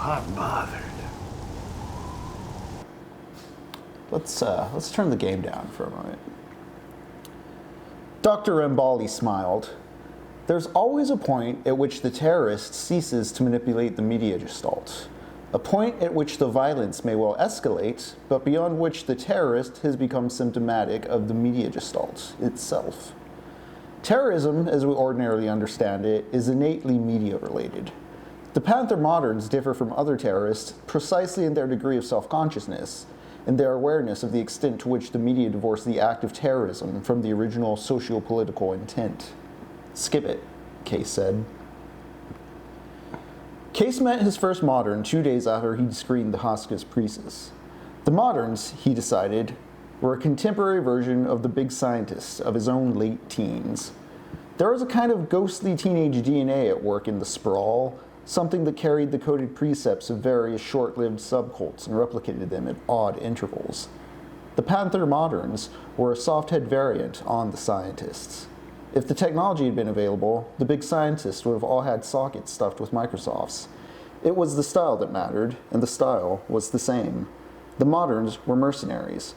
hot bothered. Let's turn the game down for a moment. Dr. Mbali smiled. There's always a point at which the terrorist ceases to manipulate the media gestalt. A point at which the violence may well escalate, but beyond which the terrorist has become symptomatic of the media gestalt itself. Terrorism, as we ordinarily understand it, is innately media-related. The Panther moderns differ from other terrorists precisely in their degree of self-consciousness, and their awareness of the extent to which the media divorce the act of terrorism from the original socio-political intent. Skip it, Case said. Case met his first modern 2 days after he'd screened the Hoskas Priestess. The moderns, he decided, were a contemporary version of the big scientists of his own late teens. There was a kind of ghostly teenage DNA at work in the sprawl, something that carried the coded precepts of various short-lived subcults and replicated them at odd intervals. The Panther moderns were a soft-head variant on the scientists. If the technology had been available, the big scientists would have all had sockets stuffed with Microsofts. It was the style that mattered, and the style was the same. The moderns were mercenaries,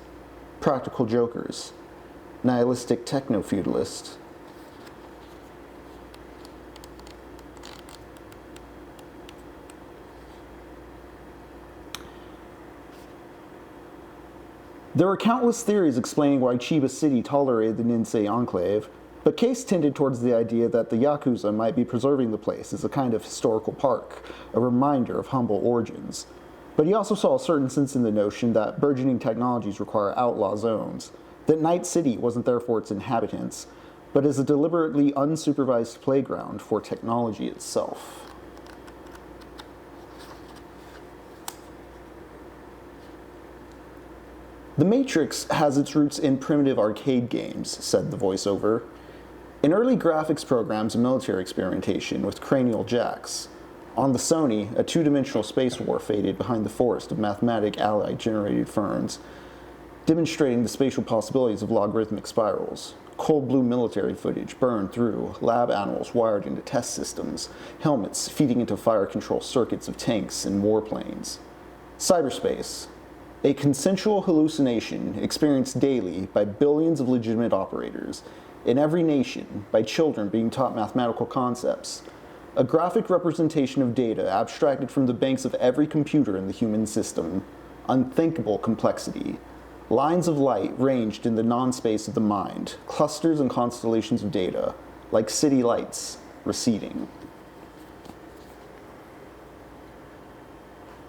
practical jokers, nihilistic techno-feudalists. There were countless theories explaining why Chiba City tolerated the Ninsei Enclave, but Case tended towards the idea that the Yakuza might be preserving the place as a kind of historical park, a reminder of humble origins. But he also saw a certain sense in the notion that burgeoning technologies require outlaw zones, that Night City wasn't there for its inhabitants, but as a deliberately unsupervised playground for technology itself. The Matrix has its roots in primitive arcade games, said the voiceover. In early graphics programs and military experimentation with cranial jacks. On the Sony, a two-dimensional space war faded behind the forest of mathematic ally-generated ferns, demonstrating the spatial possibilities of logarithmic spirals. Cold blue military footage burned through, lab animals wired into test systems, helmets feeding into fire control circuits of tanks and warplanes. Cyberspace. A consensual hallucination experienced daily by billions of legitimate operators, in every nation, by children being taught mathematical concepts. A graphic representation of data abstracted from the banks of every computer in the human system. Unthinkable complexity. Lines of light ranged in the non-space of the mind, clusters and constellations of data, like city lights, receding.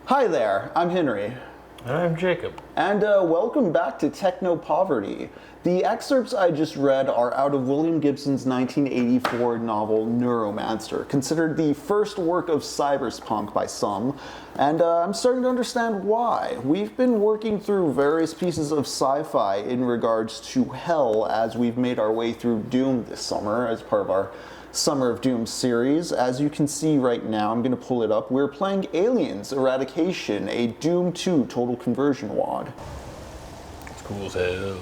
Hi there, I'm Henry. I'm Jacob. And welcome back to Techno Poverty. The excerpts I just read are out of William Gibson's 1984 novel Neuromancer, considered the first work of cyberpunk by some, and I'm starting to understand why. We've been working through various pieces of sci-fi in regards to hell as we've made our way through Doom this summer as part of our Summer of Doom series. As you can see right now, I'm going to pull it up, we're playing Aliens Eradication, a Doom 2 total conversion wad. It's cool as hell.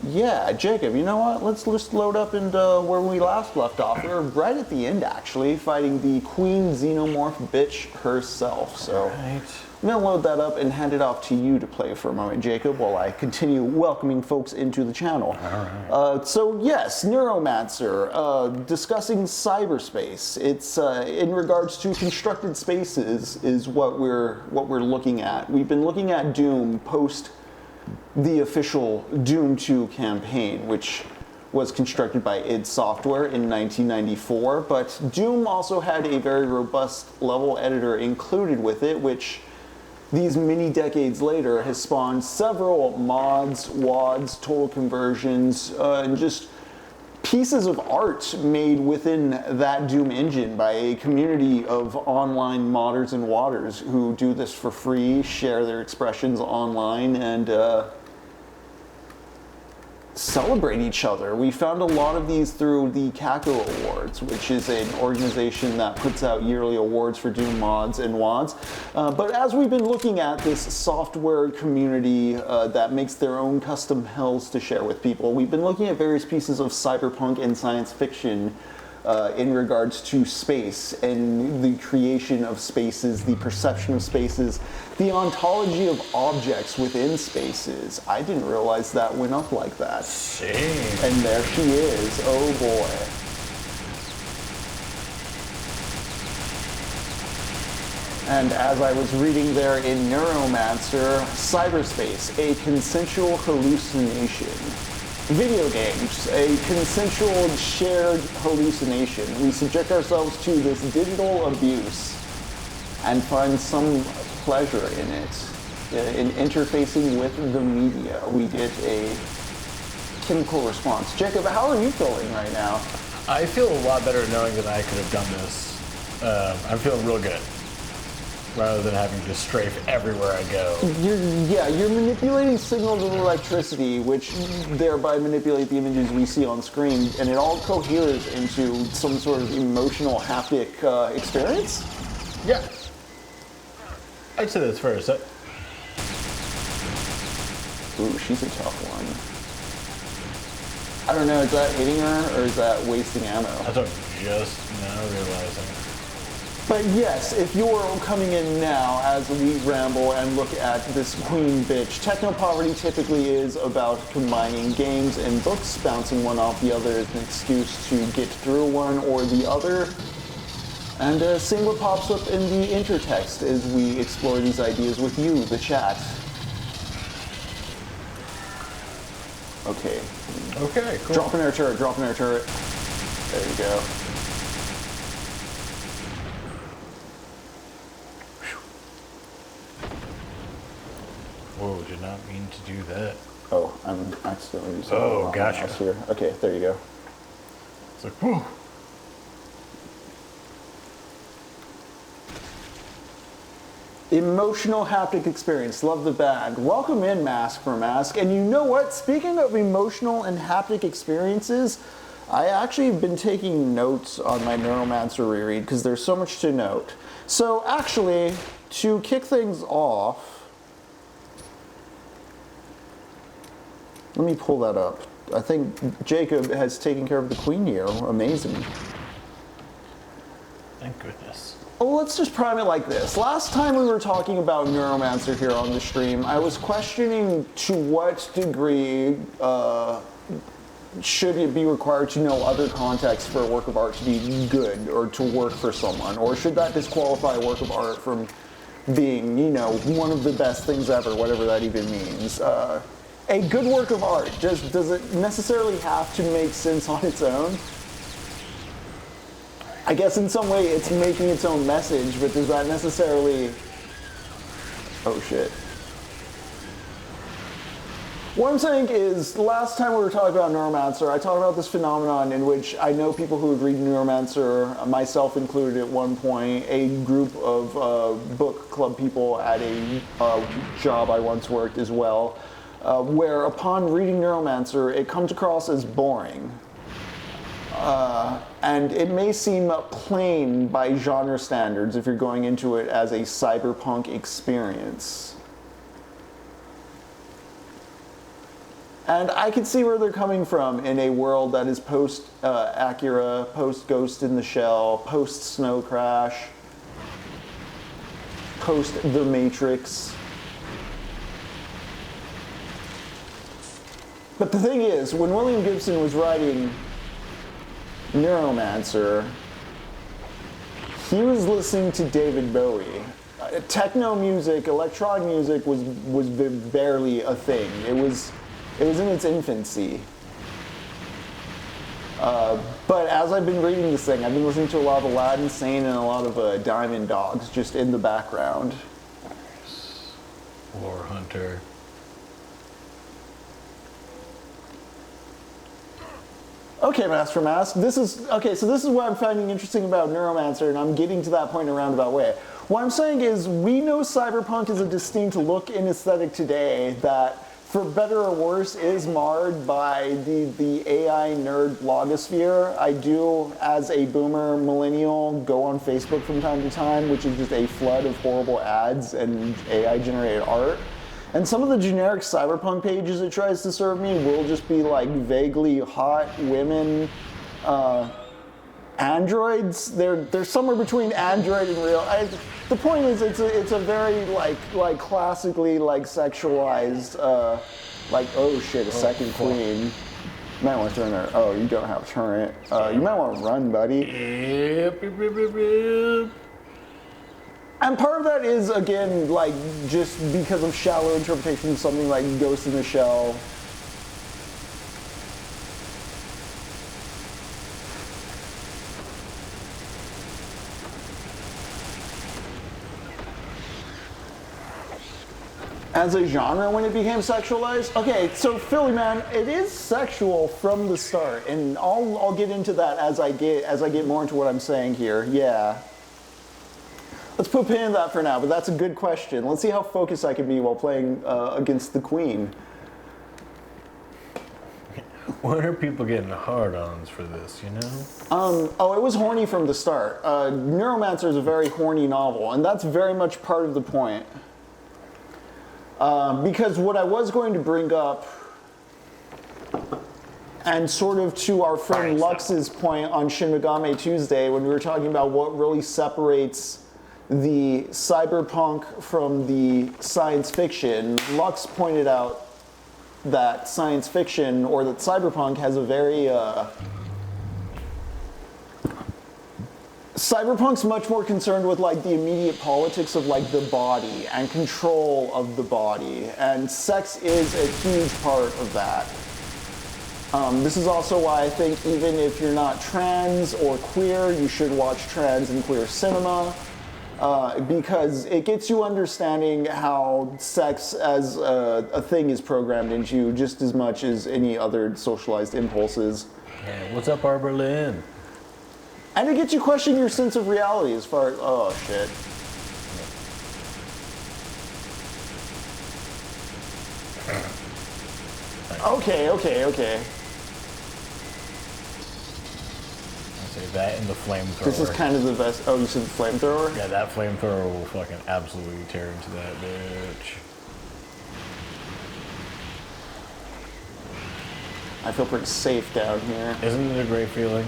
Yeah, Jacob, you know what? Let's just load up and where we last left off. We're right at the end, actually, fighting the Queen Xenomorph bitch herself. So Right. I'm going to load that up and hand it off to you to play for a moment, Jacob, while I continue welcoming folks into the channel. All right. So yes, Neuromancer, discussing cyberspace. It's in regards to constructed spaces is what we're looking at. We've been looking at Doom post the official Doom 2 campaign, which was constructed by id Software in 1994, but Doom also had a very robust level editor included with it, which these many decades later has spawned several mods, WADs, total conversions, and just pieces of art made within that Doom engine by a community of online modders and wadders who do this for free, share their expressions online, and celebrate each other. We found a lot of these through the Kako Awards, which is an organization that puts out yearly awards for Doom mods and WADs. But as we've been looking at this software community that makes their own custom hells to share with people, we've been looking at various pieces of cyberpunk and science fiction in regards to space and the creation of spaces, the perception of spaces, the ontology of objects within spaces. I didn't realize that went up like that. Same. And there she is. Oh boy. And as I was reading there in Neuromancer, cyberspace, a consensual hallucination. Video games, a consensual shared hallucination. We subject ourselves to this digital abuse and find some pleasure in it, in interfacing with the media. We get a chemical response. Jacob, how are you feeling right now? I feel a lot better knowing that I could have done this. I'm feeling real good. Rather than having to strafe everywhere I go. You're manipulating signals of electricity, which thereby manipulate the images we see on screen, and it all coheres into some sort of emotional haptic experience? Yeah. I'd say that's fair to say. Ooh, she's a tough one. I don't know, is that hitting her, or is that wasting ammo? That's what I'm just now realizing. But yes, if you're coming in now as we ramble and look at this queen bitch, techno-poverty typically is about combining games and books, bouncing one off the other as an excuse to get through one or the other, and seeing what pops up in the intertext as we explore these ideas with you, the chat. Okay. Okay, cool. Drop an air turret, drop an air turret. There you go. Whoa, did not mean to do that. Oh, I'm accidentally using gotcha. mouse here. Okay, there you go. It's like, whew. Emotional haptic experience. Love the bag. Welcome in, Mask for Mask. And you know what? Speaking of emotional and haptic experiences, I actually have been taking notes on my Neuromancer reread because there's so much to note. So actually, to kick things off, let me pull that up. I think Jacob has taken care of the Queen here. Amazing. Thank goodness. Well, let's just prime it like this. Last time we were talking about Neuromancer here on the stream, I was questioning to what degree should it be required to know other contexts for a work of art to be good or to work for someone? Or should that disqualify a work of art from being, you know, one of the best things ever, whatever that even means? A good work of art, does it necessarily have to make sense on its own? I guess in some way it's making its own message, but does that necessarily... Oh shit. What I'm saying is, last time we were talking about Neuromancer, I talked about this phenomenon in which I know people who agreed Neuromancer, myself included at one point, a group of book club people at a job I once worked as well, where upon reading Neuromancer, it comes across as boring. And it may seem plain by genre standards if you're going into it as a cyberpunk experience. And I can see where they're coming from in a world that is post-Acura, post-Ghost in the Shell, post-Snow Crash, post-The Matrix. But the thing is, when William Gibson was writing Neuromancer, he was listening to David Bowie. Techno music, electronic music was barely a thing. It was in its infancy. But as I've been reading this thing, I've been listening to a lot of Aladdin Sane and a lot of Diamond Dogs just in the background. War Hunter. Okay, Mask for Mask. So this is what I'm finding interesting about Neuromancer, and I'm getting to that point in a roundabout way. What I'm saying is, we know cyberpunk is a distinct look and aesthetic today that, for better or worse, is marred by the AI nerd blogosphere. I do, as a boomer millennial, go on Facebook from time to time, which is just a flood of horrible ads and AI-generated art. And some of the generic cyberpunk pages it tries to serve me will just be like vaguely hot women androids. They're somewhere between android and real. The point is, it's a very like classically like sexualized oh shit, a second queen. You might want to turn her. Oh, you don't have turret. You might want to run, buddy. Yep. And part of that is, again, like, just because of shallow interpretation of something like Ghost in the Shell. As a genre when it became sexualized? Okay, so Philly Man, it is sexual from the start, and I'll get into that as I get more into what I'm saying here. Yeah. Let's put a pin in that for now, but that's a good question. Let's see how focused I can be while playing against the Queen. When are people getting hard-ons for this, you know? Oh, it was horny from the start. Neuromancer is a very horny novel, and that's very much part of the point. Because what I was going to bring up, and sort of to our friend Lux's point on Shin Megami Tuesday, when we were talking about what really separates the cyberpunk from the science fiction, Lux pointed out that science fiction, or that cyberpunk, has a very cyberpunk's much more concerned with like the immediate politics of like the body and control of the body, and sex is a huge part of that. This is also why I think even if you're not trans or queer, you should watch trans and queer cinema, because it gets you understanding how sex as a thing is programmed into you just as much as any other socialized impulses. Yeah, what's up, Arbor Lynn? And it gets you questioning your sense of reality as far as, oh shit. Okay. I'll say that and the flamethrower. This is kind of the best. Oh, you said the flamethrower? Yeah, that flamethrower will fucking absolutely tear into that bitch. I feel pretty safe down here. Isn't it a great feeling?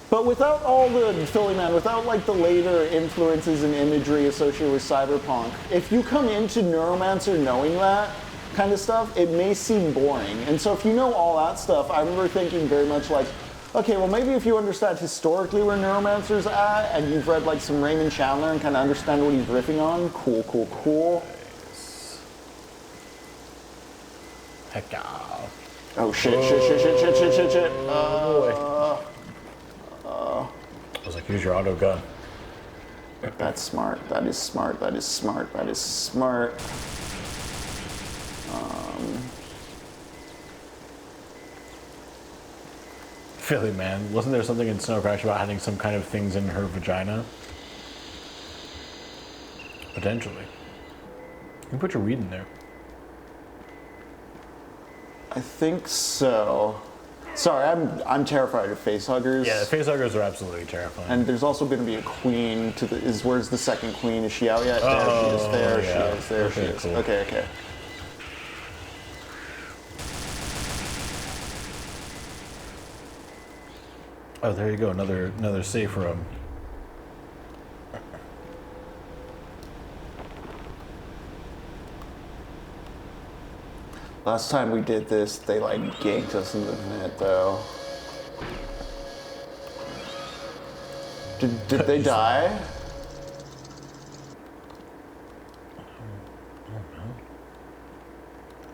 But without all the, Philly Man, without like the later influences and imagery associated with cyberpunk, if you come into Neuromancer knowing that kind of stuff, it may seem boring. And so if you know all that stuff, I remember thinking very much like, okay, well maybe if you understand historically where Neuromancer's at, and you've read like some Raymond Chandler and kind of understand what he's riffing on, cool. Heck yeah. Oh shit. Oh boy. I was like, use your auto gun. That's smart. That is smart. Philly Man, wasn't there something in Snow Crash about having some kind of things in her vagina? Potentially. You can put your weed in there. I think so. Sorry, I'm terrified of facehuggers. Yeah, the facehuggers are absolutely terrifying. And there's also going to be a queen to the. Where's the second queen? Is she out yet? There she is. Cool. Okay. Oh, there you go. Another safe room. Last time we did this, they like ganked us in the net, though. Did they die? I don't know.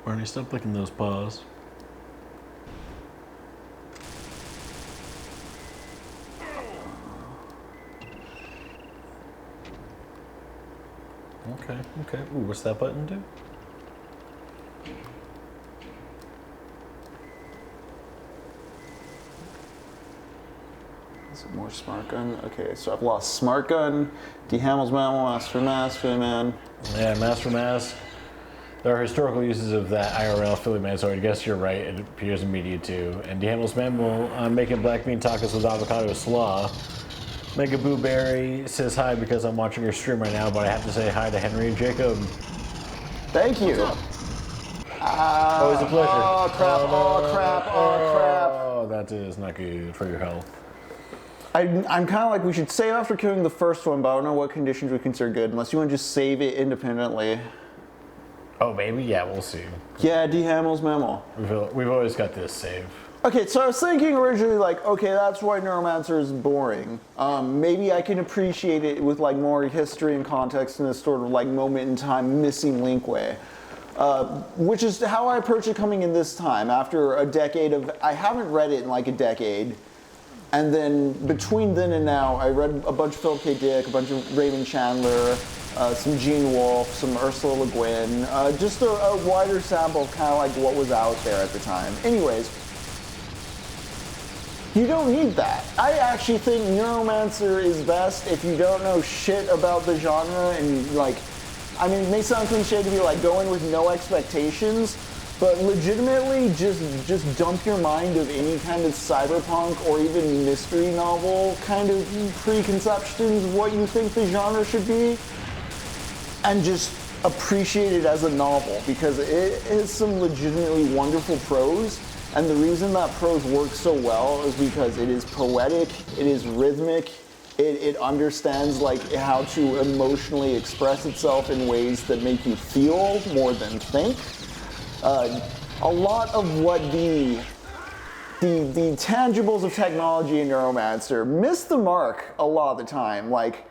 Barney, stop licking those paws. Okay. Ooh, what's that button do? Is it more smart gun? Okay, so I've lost smart gun, D. Hamill's Master Mask, Philly Man. Yeah, Master Mask. There are historical uses of that IRL Philly Man, so I guess you're right. It appears in media too. And D. Hamill's Mammal making black bean tacos with avocado slaw. Mega Boo Berry says hi because I'm watching your stream right now, but I have to say hi to Henry and Jacob. Thank you. Always a pleasure. Oh crap. that is not good for your health. I'm kind of like, we should save after killing the first one, but I don't know what conditions we consider good, unless you want to just save it independently. Oh, maybe? Yeah, we'll see. Yeah, D. Hamill's memo. We've always got this save. Okay, so I was thinking originally, like, okay, that's why Neuromancer is boring. Maybe I can appreciate it with, like, more history and context in this sort of, like, moment in time missing link way. Which is how I approach it coming in this time, after a decade of, I haven't read it in, like, a decade. And then, between then and now, I read a bunch of Philip K. Dick, a bunch of Raymond Chandler, some Gene Wolfe, some Ursula Le Guin, just a wider sample of kind of like what was out there at the time. Anyways, you don't need that. I actually think Neuromancer is best if you don't know shit about the genre and like, I mean, it may sound cliche to be like going with no expectations, but legitimately just dump your mind of any kind of cyberpunk or even mystery novel kind of preconceptions of what you think the genre should be, and just appreciate it as a novel, because it has some legitimately wonderful prose. And the reason that prose works so well is because it is poetic, it is rhythmic, it understands like how to emotionally express itself in ways that make you feel more than think. A lot of what the tangibles of technology in Neuromancer miss the mark a lot of the time. Like,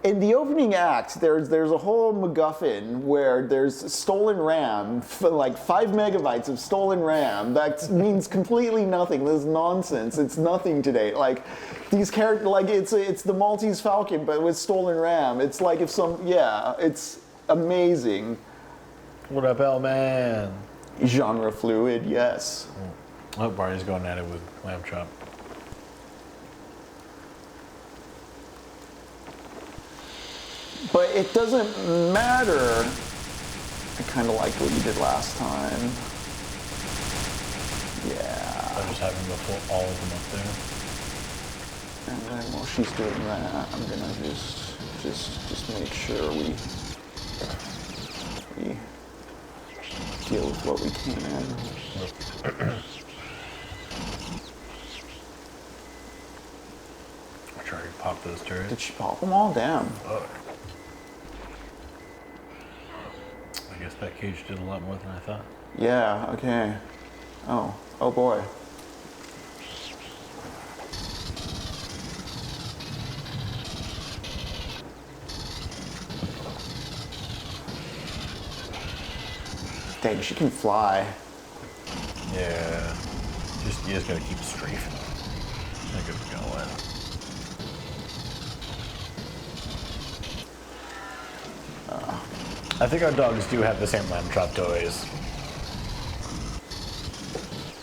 in the opening act, there's a whole MacGuffin where there's stolen RAM, like 5 megabytes of stolen RAM. That means completely nothing. This is nonsense. It's nothing today. Like, these characters, like, it's the Maltese Falcon, but with stolen RAM. It's like if it's amazing. What up, L-Man? Genre fluid, yes. Oh, Barney's going at it with Lamb Chop. But it doesn't matter. I kind of liked what you did last time. Yeah. I'm just having to pull all of them up there. And then while she's doing that, I'm gonna just make sure we deal with what we can. I'll try to pop those turrets. Did she pop them all down? Oh. I guess that cage did a lot more than I thought. Yeah, okay. Oh boy. Dang, she can fly. Yeah. You just gotta keep strafing. I think it's gonna win. I think our dogs do have the same lamb chop toys.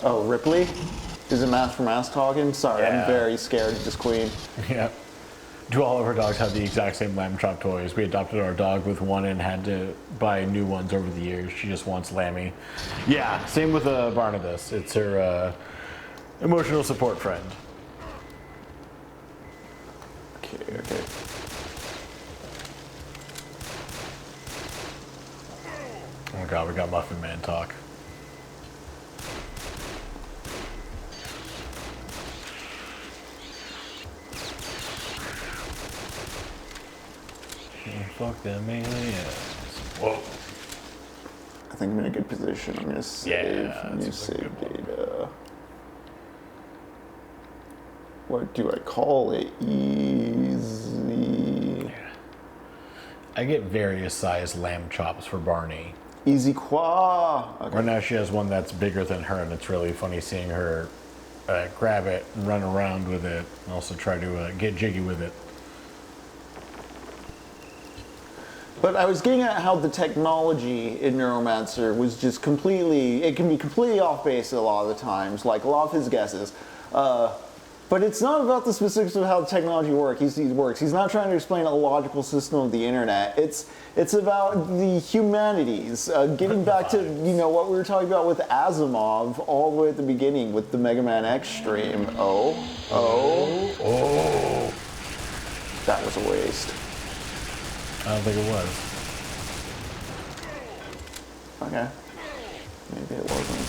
Oh, Ripley? Is it mask for mask talking? Sorry, Yeah. I'm very scared of this queen. Yeah. Do all of our dogs have the exact same lamb chop toys? We adopted our dog with one and had to buy new ones over the years. She just wants Lammy. Yeah, same with Barnabas. It's her emotional support friend. Okay. Oh my god, we got Muffin Man talk. Fuck them aliens. Whoa. I think I'm in a good position. I'm gonna save. Yeah, I'm gonna that's a save good data. What do I call it? Easy. I get various size lamb chops for Barney. Easy qua. Okay. Right now she has one that's bigger than her, and it's really funny seeing her grab it and run around with it, and also try to get jiggy with it. But I was getting at how the technology in Neuromancer was just completely, it can be completely off base a lot of the times, like a lot of his guesses. But it's not about the specifics of how the technology works. He's not trying to explain a logical system of the internet. It's about the humanities. Getting back to what we were talking about with Asimov all the way at the beginning with the Mega Man X stream. Oh. That was a waste. I don't think it was. Okay. Maybe it wasn't.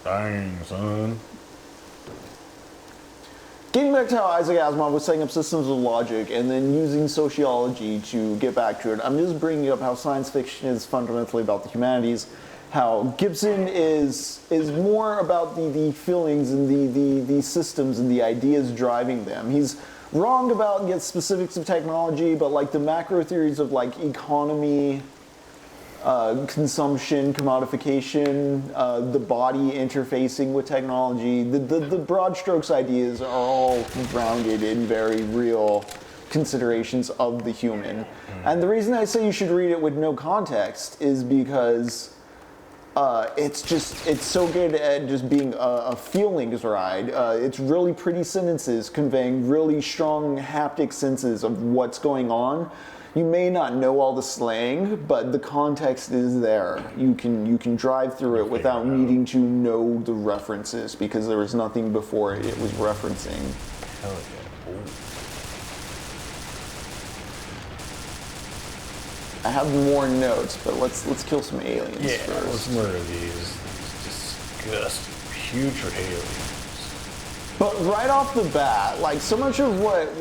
Dang, son. Getting back to how Isaac Asimov was setting up systems of logic and then using sociology to get back to it, I'm just bringing up how science fiction is fundamentally about the humanities, how Gibson is more about the feelings and the systems and the ideas driving them. He's wrong about specifics of technology, but like the macro theories of like economy, consumption, commodification, the body interfacing with technology. The broad strokes ideas are all grounded in very real considerations of the human. And the reason I say you should read it with no context is because it's so good at just being a feelings ride. It's really pretty sentences conveying really strong haptic senses of what's going on. You may not know all the slang, but the context is there. You can drive through it without needing to know the references because there was nothing before it was referencing. Hell yeah. Ooh. I have more notes, but let's kill some aliens first. Let's murder these disgusting, putrid aliens. But right off the bat, like so much of what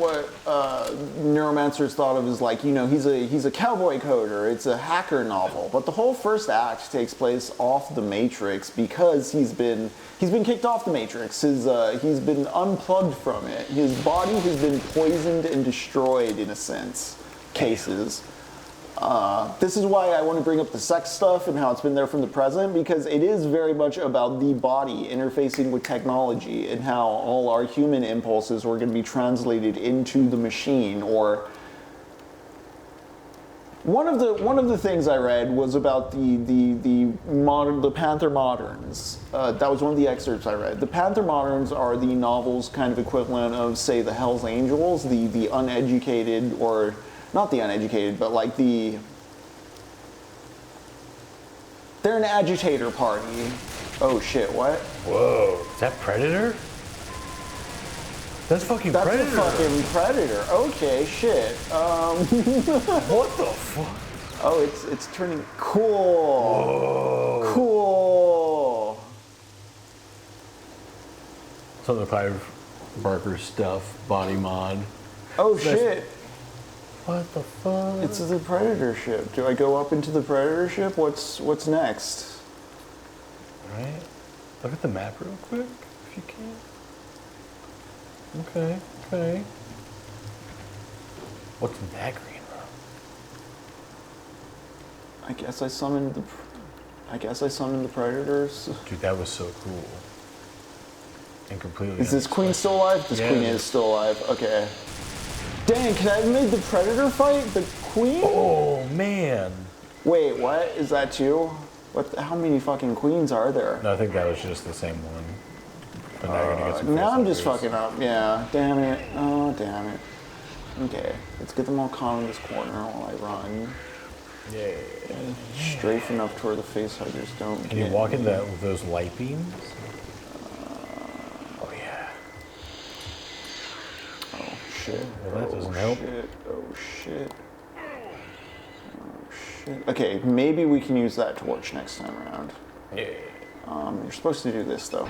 Neuromancer's thought of is like, you know, he's a cowboy coder, it's a hacker novel. But the whole first act takes place off the Matrix because he's been kicked off the Matrix. He's been unplugged from it. His body has been poisoned and destroyed in a sense, cases. This is why I want to bring up the sex stuff and how it's been there from the present, because it is very much about the body interfacing with technology and how all our human impulses are going to be translated into the machine. Or one of the things I read was about the Panther Moderns. That was one of the excerpts I read. The Panther Moderns are the novel's kind of equivalent of, say, the Hells Angels, the uneducated, or not the uneducated, but like they're an agitator party. Oh shit, what? Whoa, is that Predator? That's fucking That's Predator. That's a fucking Predator. Okay, shit. What the fuck? Oh, it's turning cool. Whoa. Cool. Some of the Clive Barker stuff, body mod. Oh shit. What the fuck? It's the Predator ship. Do I go up into the Predator ship? What's next? Right. Look at the map real quick, if you can. Okay. What's in that green room? I guess I summoned the Predators. Dude, that was so cool. And completely. Is this Queen still alive? This Queen is still alive. Okay. Dang, can I have made the Predator fight the Queen? Oh man. Wait, what? Is that two? How many fucking queens are there? No, I think that was just the same one. But now you're gonna get some Now I'm just face-off fucking up. Yeah, damn it. Oh, damn it. Okay, let's get them all caught in this corner while I run. Yeah. Strafe enough to where the face huggers don't Can you walk in with those light beams? Oh yeah. Oh shit. Well, that doesn't help. Oh shit. Okay, maybe we can use that torch next time around. Yeah. You're supposed to do this though.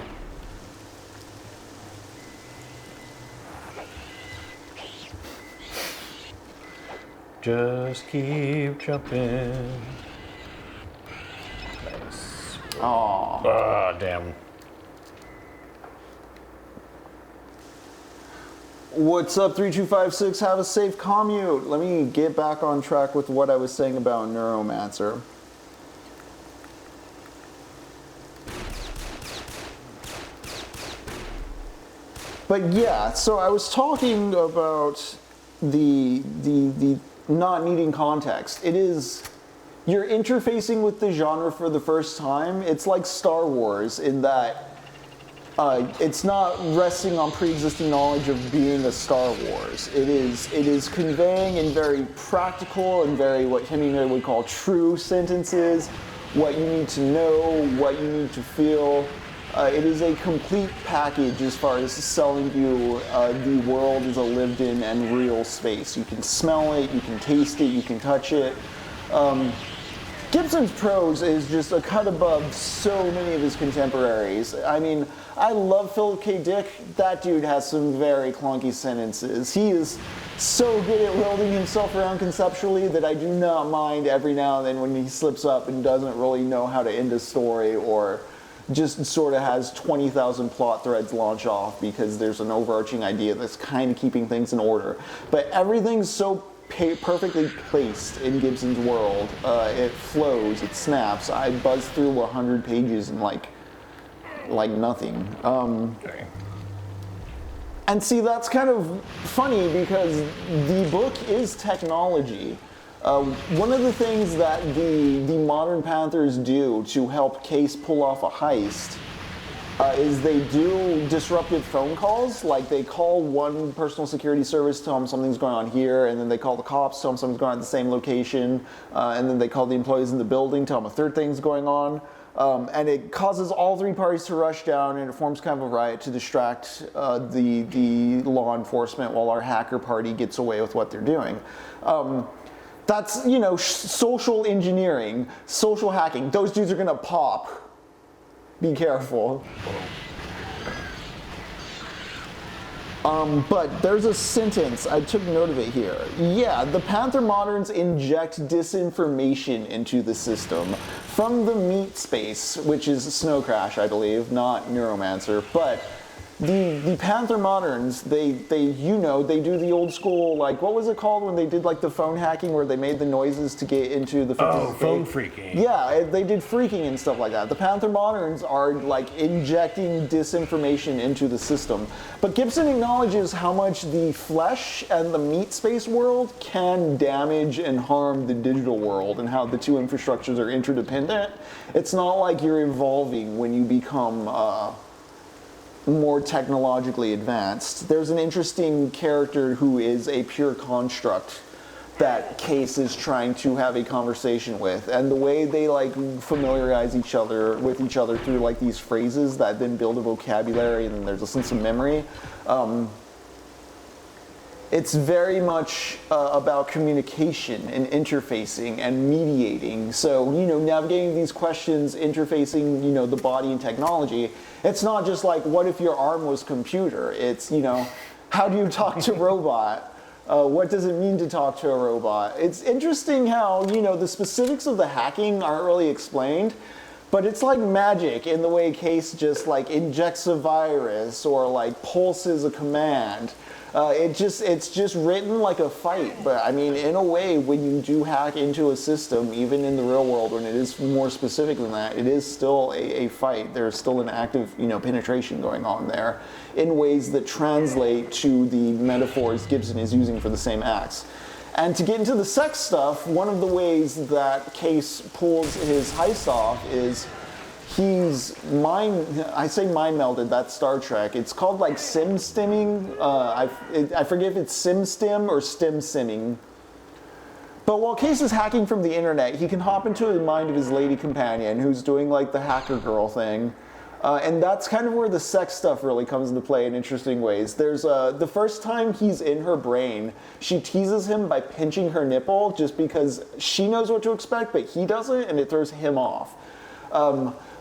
Just keep jumping. Nice. Aw. Ah, damn. What's up, 3256? Have a safe commute. Let me get back on track with what I was saying about Neuromancer. But yeah, so I was talking about the not needing context. It is, you're interfacing with the genre for the first time. It's like Star Wars in that it's not resting on pre-existing knowledge of being a Star Wars. It is conveying in very practical and very what Hemingway would call true sentences, what you need to know, what you need to feel. It is a complete package as far as selling you the world as a lived-in and real space. You can smell it, you can taste it, you can touch it. Gibson's prose is just a cut above so many of his contemporaries. I mean, I love Philip K. Dick. That dude has some very clunky sentences. He is so good at wielding himself around conceptually that I do not mind every now and then when he slips up and doesn't really know how to end a story, or just sort of has 20,000 plot threads launch off because there's an overarching idea that's kind of keeping things in order. But everything's so perfectly placed in Gibson's world. It flows, it snaps. I buzzed through 100 pages in like nothing. Okay. And see, that's kind of funny because the book is technology. One of the things that the modern Panthers do to help Case pull off a heist is they do disruptive phone calls. Like, they call one personal security service, tell them something's going on here, and then they call the cops, tell them something's going on at the same location, and then they call the employees in the building, tell them a third thing's going on. And it causes all three parties to rush down, and it forms kind of a riot to distract the law enforcement while our hacker party gets away with what they're doing. That's, you know, social engineering, social hacking. Those dudes are gonna pop. Be careful. But there's a sentence, I took note of it here. Yeah, the Panther moderns inject disinformation into the system from the meat space, which is Snow Crash, I believe, not Neuromancer. But the Panther moderns, they you know, they do the old school, like, what was it called when they did like the phone hacking where they made the noises to get into the phone freaking. Yeah, they did freaking and stuff like that. The Panther moderns are like injecting disinformation into the system. But Gibson acknowledges how much the flesh and the meat space world can damage and harm the digital world, and how the two infrastructures are interdependent. It's not like you're evolving when you become more technologically advanced. There's an interesting character who is a pure construct that Case is trying to have a conversation with, and the way they like familiarize each other with each other through like these phrases that then build a vocabulary, and then there's a sense of memory. It's very much about communication and interfacing and mediating. So, you know, navigating these questions, interfacing, you know, the body and technology. It's not just like, what if your arm was computer? It's, you know, how do you talk to robot? What does it mean to talk to a robot? It's interesting how, you know, the specifics of the hacking aren't really explained, but it's like magic in the way Case just like injects a virus or like pulses a command. It's just written like a fight, but I mean, in a way, when you do hack into a system, even in the real world, when it is more specific than that, it is still a fight. There's still an active, you know, penetration going on there in ways that translate to the metaphors Gibson is using for the same acts. And to get into the sex stuff, one of the ways that Case pulls his heist off is he's I say mind melded, that's Star Trek. It's called like sim stimming. I forget if it's sim stim or stim simming. But while Case is hacking from the internet, he can hop into the mind of his lady companion who's doing like the hacker girl thing. And that's kind of where the sex stuff really comes into play in interesting ways. There's the first time he's in her brain, she teases him by pinching her nipple just because she knows what to expect, but he doesn't, and it throws him off.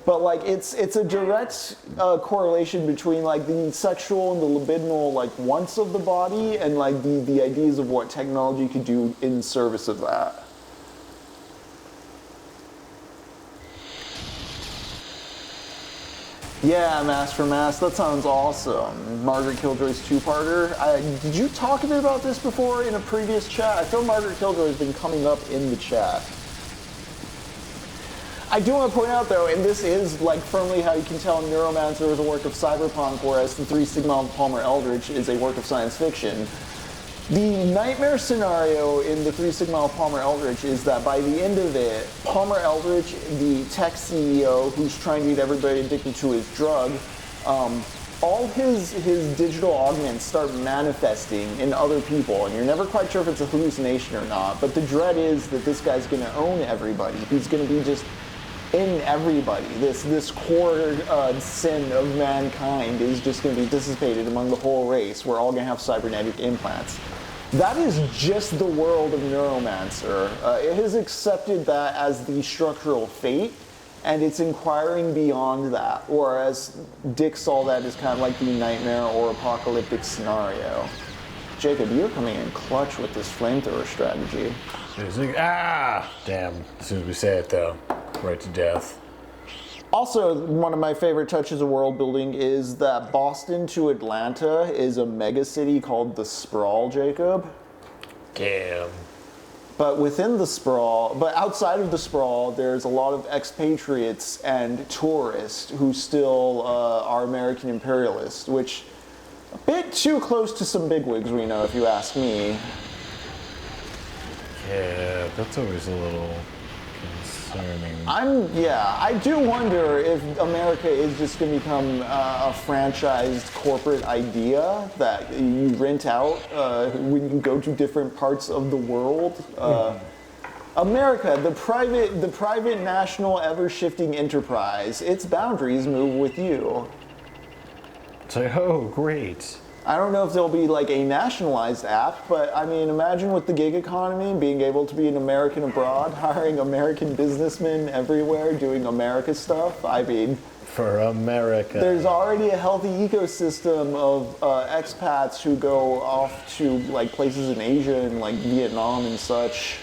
But like it's a direct correlation between like the sexual and the libidinal like wants of the body and like the ideas of what technology could do in service of that. Yeah, Mass for Mass, that sounds awesome. Margaret Killjoy's two-parter. Did you talk a bit about this before in a previous chat? I feel Margaret Killjoy has been coming up in the chat. I do want to point out, though, and this is like firmly how you can tell Neuromancer is a work of cyberpunk, whereas the Three Sigma of Palmer Eldritch is a work of science fiction. The nightmare scenario in the Three Sigma of Palmer Eldritch is that by the end of it, Palmer Eldritch, the tech CEO who's trying to get everybody addicted to his drug, all his digital augments start manifesting in other people, and you're never quite sure if it's a hallucination or not, but the dread is that this guy's going to own everybody. He's going to be just in everybody. This core sin of mankind is just going to be dissipated among the whole race. We're all going to have cybernetic implants. That is just the world of Neuromancer. It has accepted that as the structural fate, and it's inquiring beyond that, or as Dick saw that as kind of like the nightmare or apocalyptic scenario. Jacob, you're coming in clutch with this flamethrower strategy. Damn. As soon as we say it, though, right to death. Also, one of my favorite touches of world building is that Boston to Atlanta is a megacity called the Sprawl, Jacob. Damn. But within the Sprawl, but outside of the Sprawl, there's a lot of expatriates and tourists who still are American imperialists, which a bit too close to some bigwigs we know, if you ask me. Yeah, that's always a little concerning. I do wonder if America is just going to become a franchised corporate idea that you rent out when you go to different parts of the world. America, the private national ever-shifting enterprise, its boundaries move with you. It's like, oh, great. I don't know if there'll be like a nationalized app, but I mean, imagine with the gig economy, being able to be an American abroad, hiring American businessmen everywhere, doing America stuff. I mean, for America. There's already a healthy ecosystem of expats who go off to like places in Asia and like Vietnam and such.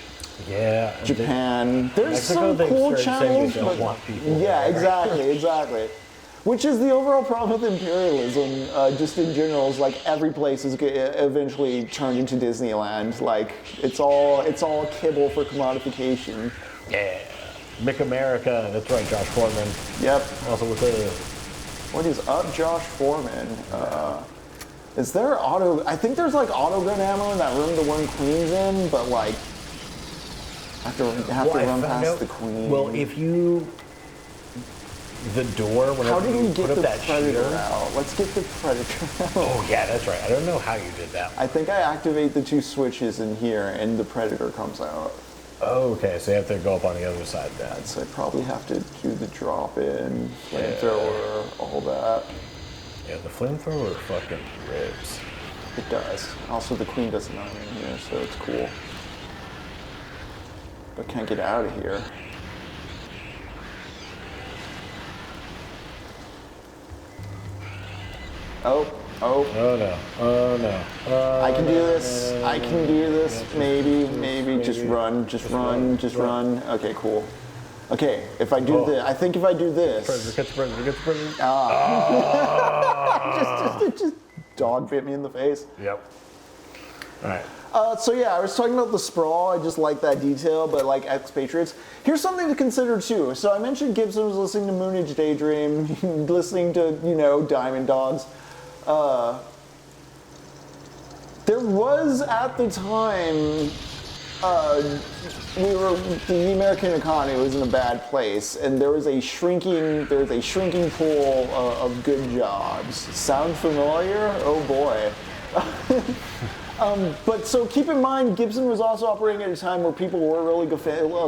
Yeah. Japan. There's Mexico, some cool channels. channels, They don't but want people yeah, there. exactly. Which is the overall problem with imperialism, just in general, is like every place is eventually turned into Disneyland. Like it's all kibble for commodification. Yeah. Make America. That's right, Josh Foreman. Yep. Also with the. What is up, Josh Foreman? Is there auto? I think there's like autogun ammo in that room the one Queen's in, but like I have to run past the Queen. Well, if you. The door, how did we get the Predator shear out? Let's get the Predator out. Oh yeah, that's right. I don't know how you did that. I think I activate the two switches in here and the Predator comes out. Oh, okay, so you have to go up on the other side then. So I probably have to do the drop-in, flamethrower, all that. Yeah, the flamethrower fucking rips. It does. Also, the Queen doesn't own in here, so it's cool. But can't get out of here. Oh no. I can do this. I can do this. Maybe. Just run. Okay, cool. Okay, if I do this, I think if I do this. Predator. Just dog bit me in the face. Yep. All right. So yeah, I was talking about the sprawl. I just like that detail, but like expatriates. Here's something to consider too. So I mentioned Gibson was listening to Moonage Daydream, listening to, Diamond Dogs. There was at the time, the American economy was in a bad place, and there was a shrinking pool of good jobs. Sound familiar? Oh boy. But so keep in mind, Gibson was also operating at a time where people were really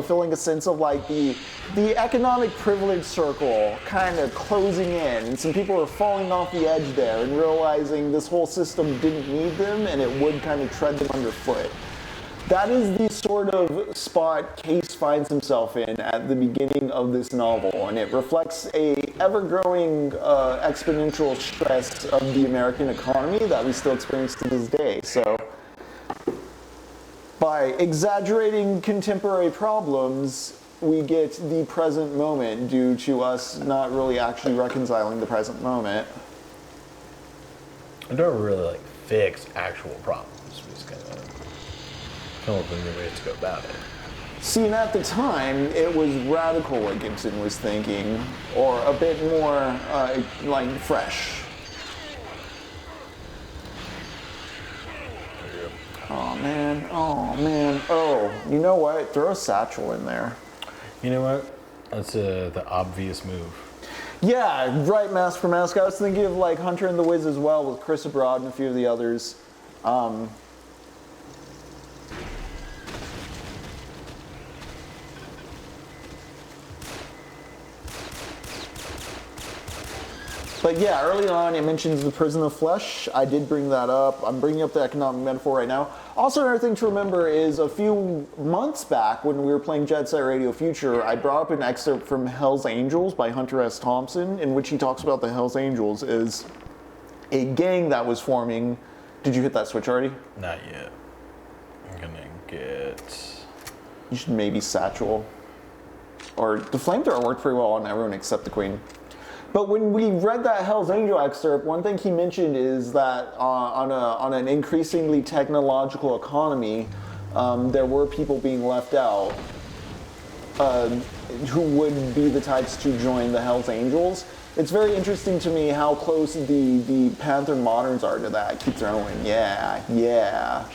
feeling a sense of like the economic privilege circle kind of closing in, and some people were falling off the edge there and realizing this whole system didn't need them and it would kind of tread them underfoot. That is the sort of spot Case finds himself in at the beginning of this novel, and it reflects a ever-growing exponential stress of the American economy that we still experience to this day. So, by exaggerating contemporary problems, we get the present moment due to us not really actually reconciling the present moment. I don't really fix actual problems. We just kind of come up with new ways to go about it. See, and at the time, it was radical what Gibson was thinking, or a bit more fresh. Oh man, you know what? Throw a satchel in there. You know what? That's the obvious move. Yeah, right, Mask for Mask. I was thinking of Hunter and the Wiz as well, with Chris Abroad and a few of the others. But yeah, early on it mentions the prison of flesh. I did bring that up. I'm bringing up the economic metaphor right now. Also, another thing to remember is a few months back when we were playing Jet Set Radio Future, I brought up an excerpt from Hell's Angels by Hunter S. Thompson, in which he talks about the Hell's Angels as a gang that was forming. Did you hit that switch already? Not yet. I'm gonna get... You should maybe satchel. Or the flamethrower worked pretty well on everyone except the queen. But when we read that Hell's Angel excerpt, one thing he mentioned is that on an increasingly technological economy, there were people being left out who would be the types to join the Hell's Angels. It's very interesting to me how close the Panther Moderns are to that. Keep throwing, yeah, yeah.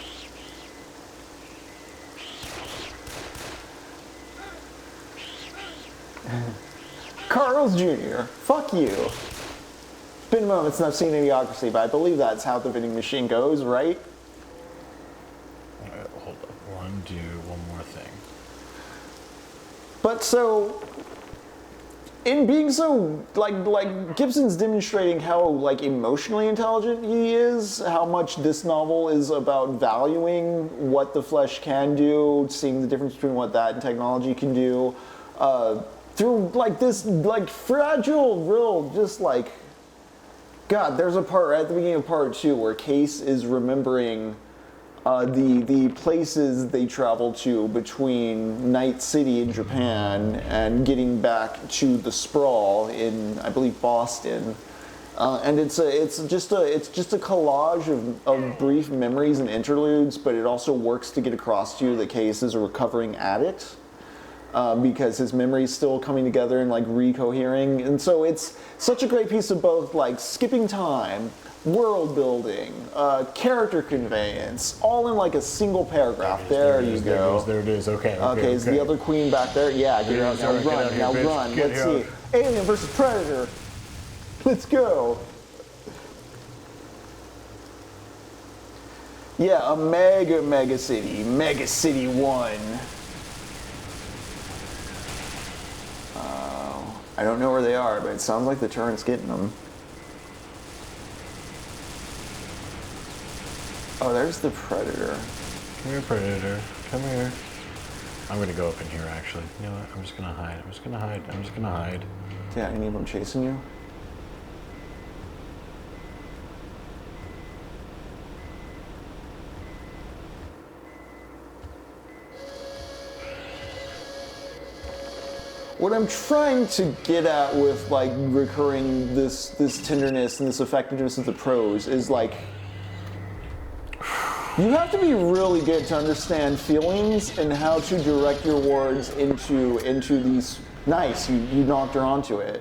Carl's Jr., fuck you. It's been moments since I've seen Idiocracy, but I believe that's how the vending machine goes, right? Hold up. One more thing. But so, in being so, like Gibson's demonstrating how, like, emotionally intelligent he is, how much this novel is about valuing what the flesh can do, seeing the difference between what that and technology can do, through, like, this, like, fragile, real, just, like, God, there's a part right at the beginning of part 2 where Case is remembering the places they traveled to between Night City in Japan and getting back to the Sprawl in, I believe, Boston. And it's just a collage of brief memories and interludes, but it also works to get across to you that Case is a recovering addict. Because his memory's still coming together and like recohering, and so it's such a great piece of both like skipping time, world building, character conveyance, all in like a single paragraph. There you go. There it is. Okay. Okay. Is the other queen back there? Yeah. Get out. Now run. Now run. Let's see. Alien versus Predator. Let's go. Yeah, a mega city. Mega City 1. I don't know where they are, but it sounds like the turret's getting them. Oh, there's the Predator. Come here, Predator. Come here. I'm gonna go up in here, actually. You know what? I'm just gonna hide. Yeah, any of them chasing you? What I'm trying to get at with like recurring this tenderness and this effectiveness of the prose is like you have to be really good to understand feelings and how to direct your words into these. Nice, you knocked her onto it.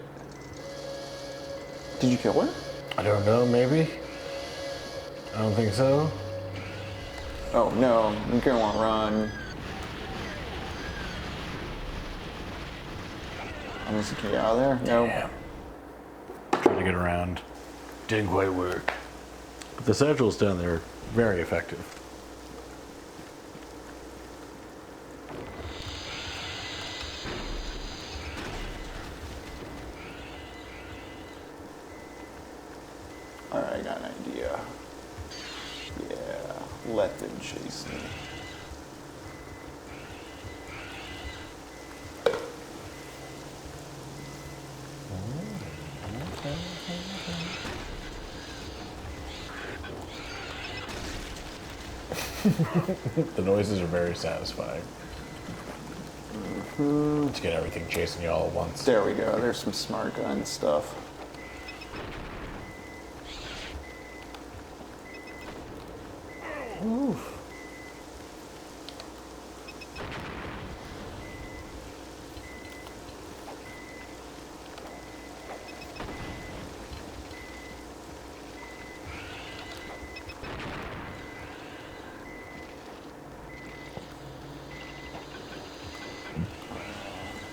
Did you kill her? I don't know, maybe. I don't think so. Oh no, you're gonna want to run. Unless you can get out of there? No. Yeah. Trying to get around. Didn't quite work. But the satchels down there are very effective. Alright, I got an idea. Yeah, let them chase me. The noises are very satisfying. Let's get everything chasing you all at once. There we go. There's some smart gun stuff. Oof.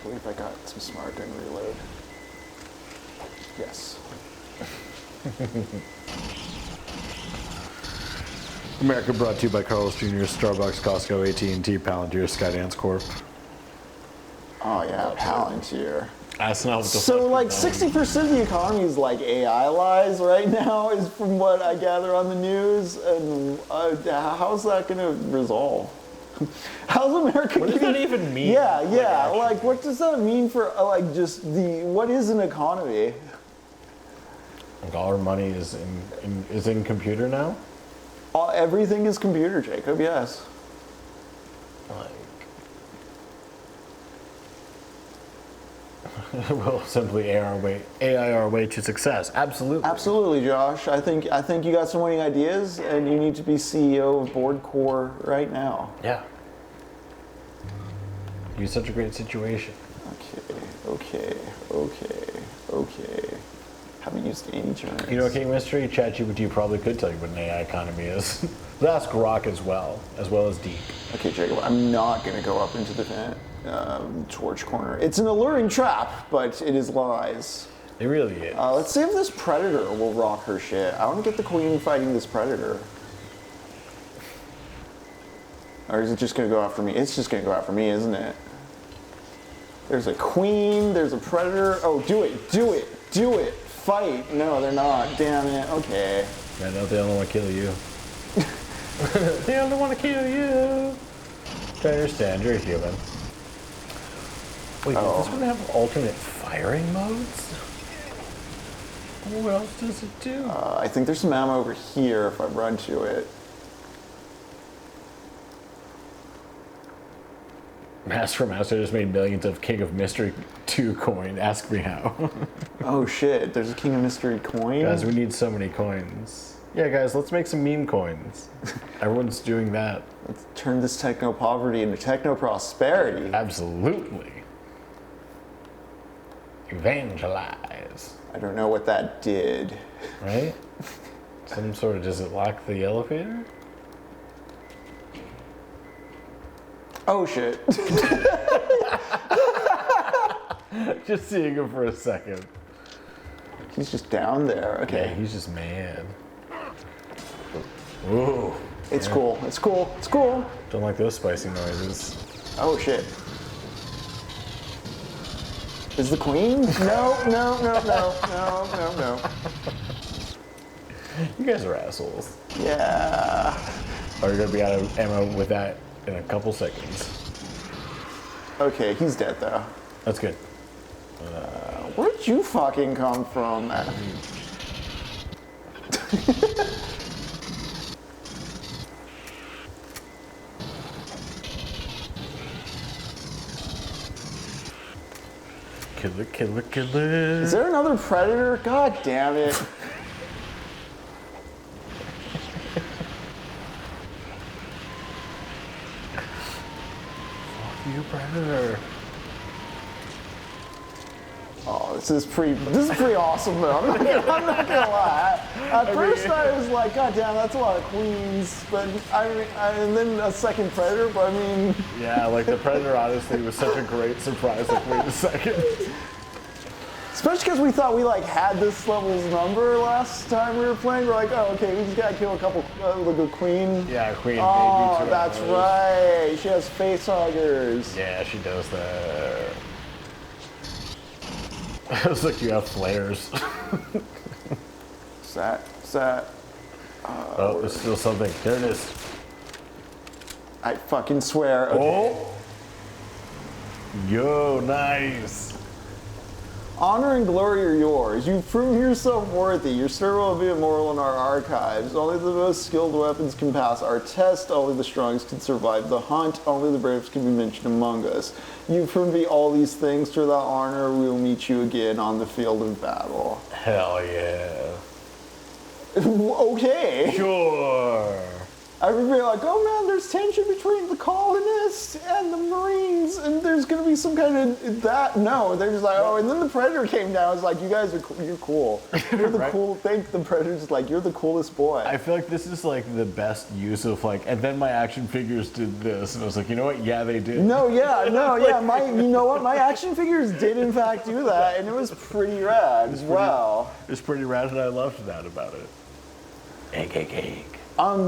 I believe I got some smart gun reload. Yes. America brought to you by Carlos Jr., Starbucks, Costco, AT&T, Palantir, Skydance Corp. Oh yeah, Palantir. That's not what the So fuck like you're telling me. 60% of the economy is like AI lies right now, is from what I gather on the news. And how's that going to resolve? How's America? What does that even mean? Yeah, Like, yeah. actually? Like, what does that mean for like just what is an economy? Like all our money is in computer now. Everything is computer, Jacob. Yes. Like, we'll simply AI our way to success. Absolutely. Absolutely, Josh. I think you got some winning ideas, and you need to be CEO of Board Core right now. Yeah. It'd be such a great situation. Okay. Haven't used any terms. You know, King Mystery, ChatGPT probably could tell you what an AI economy is. But ask Grok as well as Deep. Okay, Jacob, I'm not going to go up into the torch corner. It's an alluring trap, but it is lies. It really is. Let's see if this predator will rock her shit. I want to get the queen fighting this predator. Or is it just going to go after me? It's just going to go after me, isn't it? There's a queen, there's a predator. Oh, do it. Fight. No, they're not. Damn it. Okay. I know they only want to kill you. They only want to kill you. I understand, you're a human. Wait, does this one have alternate firing modes? What else does it do? I think there's some ammo over here if I run to it. Master just made millions of King of Mystery 2 coin. Ask me how. Oh shit, there's a King of Mystery coin? Guys, we need so many coins. Yeah, guys, let's make some meme coins. Everyone's doing that. Let's turn this techno-poverty into techno-prosperity. Absolutely. Evangelize. I don't know what that did. Right? Some sort of, does it lock the elevator? Oh shit. Just seeing him for a second. He's just down there. Okay. Yeah, he's just mad. Ooh. It's cool. It's cool. It's cool. Don't like those spicy noises. Oh shit. Is the queen? No. You guys are assholes. Yeah. Or you're gonna be out of ammo with that in a couple seconds. Okay, he's dead though. That's good. Where'd you fucking come from? Killer. Is there another predator? God damn it. You predator. Oh, this is pretty awesome though. I'm not gonna lie. At first I was like, God damn, that's a lot of queens. But and then a second predator. But I mean, Yeah, like the predator honestly was such a great surprise. Like, wait a second. especially because we thought we like had this level's number last time we were playing. We're like, oh, okay, we just gotta kill a couple, the queen. Yeah, Queen. Oh, baby, that's right. She has face huggers. Yeah, she does that. It's like you have flares. Sat. Oh, there's still something. There it is. I fucking swear. Okay. Oh! Yo, nice. Honor and glory are yours. You've proven yourself worthy. Your story will be immortal in our archives. Only the most skilled weapons can pass our test. Only the strongest can survive the hunt. Only the bravest can be mentioned among us. You've proven to be all these things. To that honor, we will meet you again on the field of battle. Hell yeah. Okay. Sure. I would be like, oh man, there's tension between the colonists and the Marines, and there's gonna be some kind of that. No, they're just like, oh, and then the Predator came down. It's like, you guys are you're cool. You're the Right. cool. Think the Predator's just like, you're the coolest boy. I feel like this is like the best use of like, and then my action figures did this, and I was like, you know what? Yeah, they did. No, yeah. You know what? My action figures did in fact do that, and it was pretty rad. Wow. It's pretty rad, and I loved that about it. Egg.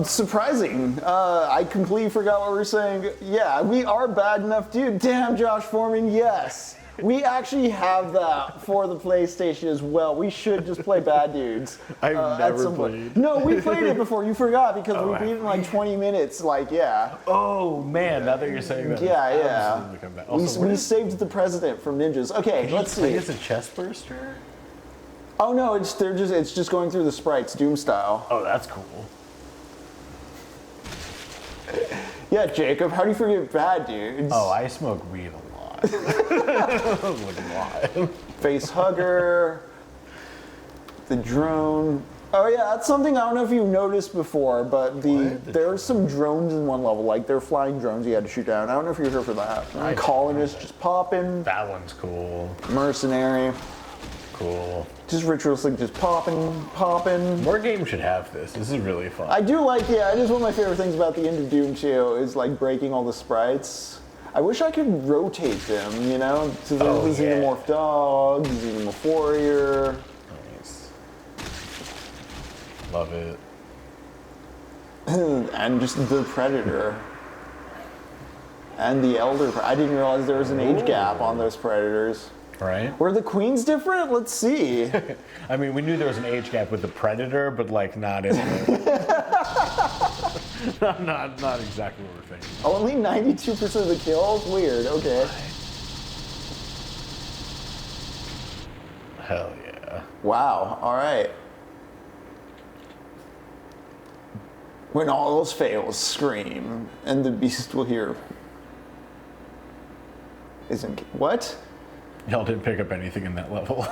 Surprising. I completely forgot what we were saying. Yeah, we are bad enough, dude. Damn, Josh Foreman, yes. We actually have that for the PlayStation as well. We should just play Bad Dudes. I've never played. No, we played it before. You forgot because we beat it in like 20 minutes. Like, yeah. Oh man, now that you're saying that. Yeah. Also, We saved the president from ninjas. Okay, let's see. It's a chest burster? Oh no, it's just going through the sprites, Doom style. Oh, that's cool. Yeah, Jacob, how do you forget Bad Dudes? Oh, I smoke weed a lot. Like a lot. Face hugger, the drone. Oh yeah, that's something I don't know if you've noticed before, but there's some drones in one level, like they're flying drones you had to shoot down. I don't know if you're here for that. Colonists just popping. That one's cool. Mercenary. Cool. Just ritualistic, just popping. More games should have this. This is really fun. I do like, it is one of my favorite things about the end of Doom 2 is like breaking all the sprites. I wish I could rotate them, you know? So there's the Xenomorph dog, the Xenomorph warrior. Nice. Love it. And just the Predator. And the Elder. I didn't realize there was an age gap on those Predators. Right? Were the queens different? Let's see. I mean, we knew there was an age gap with the Predator, but like not in not exactly what we're thinking. Only 92% of the kills? Weird, okay. Hell yeah. Wow, alright. When all else fails, scream, and the beast will hear. What? Y'all didn't pick up anything in that level.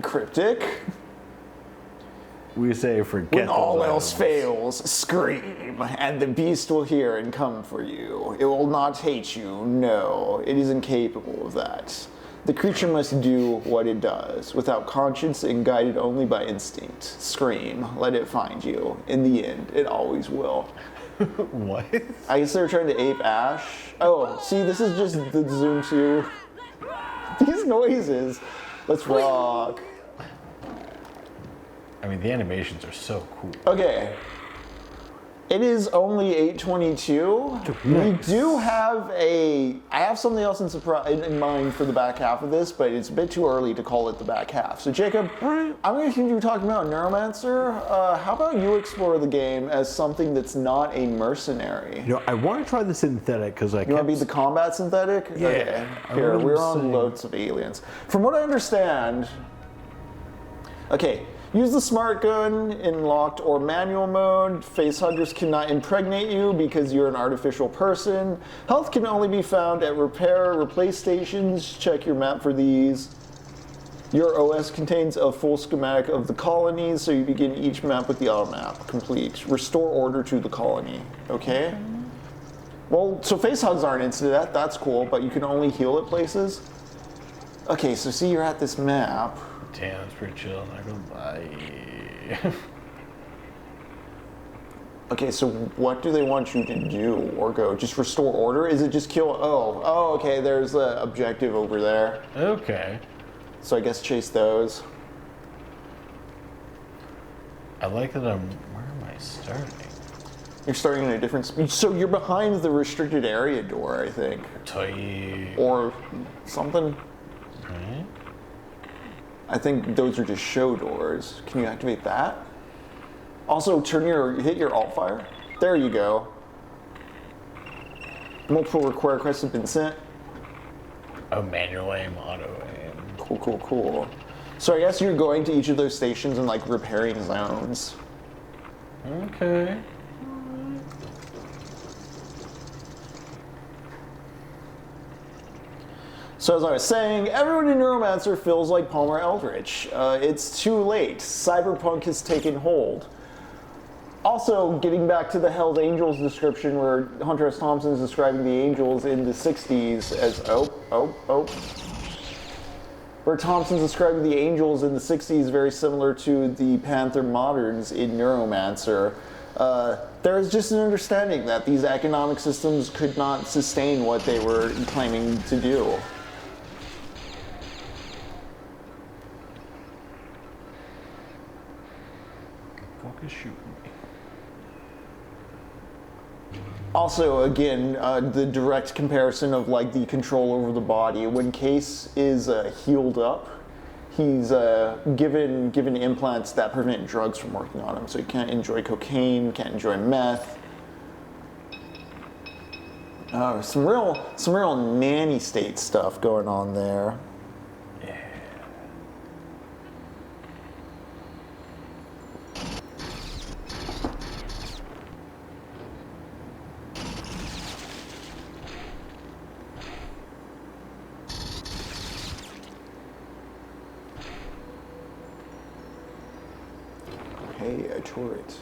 Cryptic. We say forget When all those else items. fails, scream, and the beast will hear and come for you. It will not hate you, no. It is incapable of that. The creature must do what it does, without conscience and guided only by instinct. Scream, let it find you. In the end, it always will. What? I guess they were trying to ape Ash. Oh, see, this is just the Zoom 2. These noises. Let's rock. I mean, the animations are so cool. Okay. It is only 8:22. We do have I have something else in mind for the back half of this, but it's a bit too early to call it the back half. So Jacob, I'm going to continue talking about Neuromancer. How about you explore the game as something that's not a mercenary? You know, I want to try the synthetic because You want to be the combat synthetic? Yeah. Okay. I Here, remember we're on saying- loads of aliens. From what I understand, okay, use the smart gun in locked or manual mode. Facehuggers cannot impregnate you because you're an artificial person. Health can only be found at repair, replace stations. Check your map for these. Your OS contains a full schematic of the colonies, so you begin each map with the auto map. Complete. Restore order to the colony. Okay? Well, so facehugs aren't into that. That's cool, but you can only heal at places. Okay, so see, you're at this map. Damn, it's pretty chill, not gonna lie. Okay, so what do they want you to do or go? Just restore order? Is it just kill? Oh, okay, there's the objective over there. Okay. So I guess chase those. I like that where am I starting? You're starting in a different so you're behind the restricted area door, I think. Toy. Or something. Right. I think those are just show doors. Can you activate that? Also, hit your alt fire. There you go. Multiple require requests have been sent. Oh, manual aim, auto aim. Cool. So I guess you're going to each of those stations and like repairing zones. Okay. So as I was saying, everyone in Neuromancer feels like Palmer Eldritch. It's too late. Cyberpunk has taken hold. Also, getting back to the Hell's Angels description where Hunter S. Thompson is describing the angels in the 60s as, where Thompson's describing the angels in the 60s very similar to the Panther moderns in Neuromancer. There is just an understanding that these economic systems could not sustain what they were claiming to do. Fuck is shooting me. Also, again, the direct comparison of like the control over the body. When Case is healed up, he's given implants that prevent drugs from working on him, so he can't enjoy cocaine, can't enjoy meth. Some real nanny state stuff going on there. Yeah. Hey, a turret.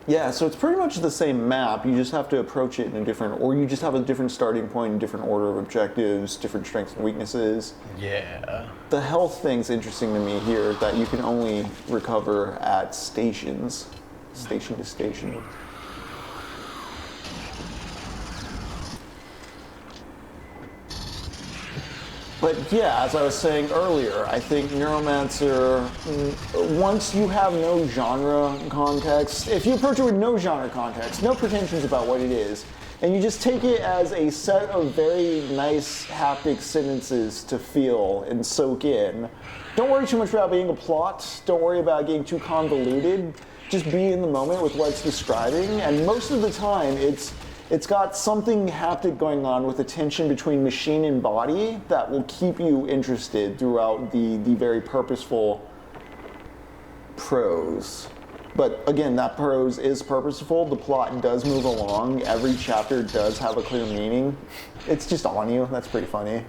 Yeah, so it's pretty much the same map. You just have to approach it in a different, or you just have a different starting point, and different order of objectives, different strengths and weaknesses. Yeah. The health thing's interesting to me here, that you can only recover at stations, station to station. But yeah, as I was saying earlier, I think Neuromancer, once you have no genre context, if you approach it with no genre context, no pretensions about what it is, and you just take it as a set of very nice haptic sentences to feel and soak in, don't worry too much about being a plot, don't worry about getting too convoluted, just be in the moment with what it's describing, and most of the time it's got something haptic going on with a tension between machine and body that will keep you interested throughout the very purposeful prose. But again, that prose is purposeful. The plot does move along. Every chapter does have a clear meaning. It's just on you. That's pretty funny.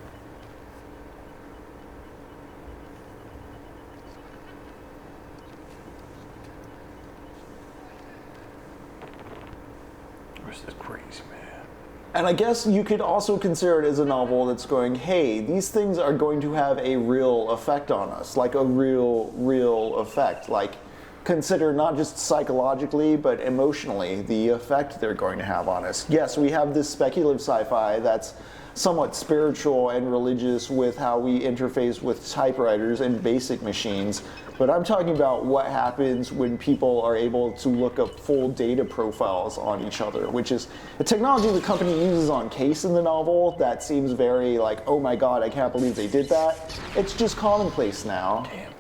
This crazy man. And I guess you could also consider it as a novel that's going, hey, these things are going to have a real effect on us, like a real effect. Like, consider not just psychologically, but emotionally, the effect they're going to have on us. Yes, we have this speculative sci-fi that's somewhat spiritual and religious with how we interface with typewriters and basic machines, but I'm talking about what happens when people are able to look up full data profiles on each other, which is a technology the company uses on Case in the novel that seems very like, oh my god, I can't believe they did that. It's just commonplace now. Damn.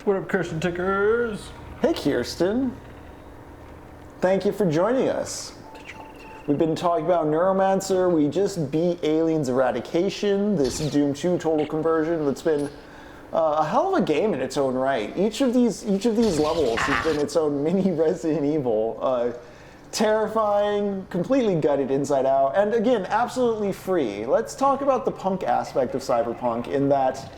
What up, Kirsten Tickers? Hey, Kirsten. Thank you for joining us. We've been talking about Neuromancer. We just beat Aliens Eradication, this Doom 2 total conversion that's been a hell of a game in its own right. Each of these levels has been its own mini Resident Evil. Terrifying, completely gutted inside out, and again, absolutely free. Let's talk about the punk aspect of cyberpunk in that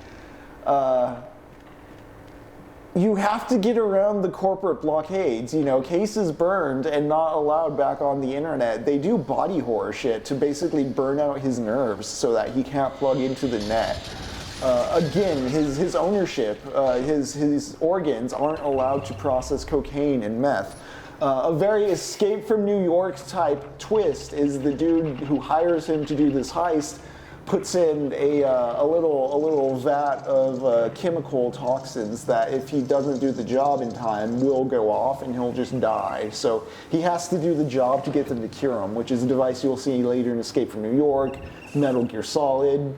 you have to get around the corporate blockades. You know, cases burned and not allowed back on the internet. They do body horror shit to basically burn out his nerves so that he can't plug into the net. Again, his ownership, his organs aren't allowed to process cocaine and meth. A very Escape from New York type twist is the dude who hires him to do this heist puts in a little vat of chemical toxins that if he doesn't do the job in time will go off and he'll just die. So he has to do the job to get them to cure him, which is a device you'll see later in Escape from New York, Metal Gear Solid.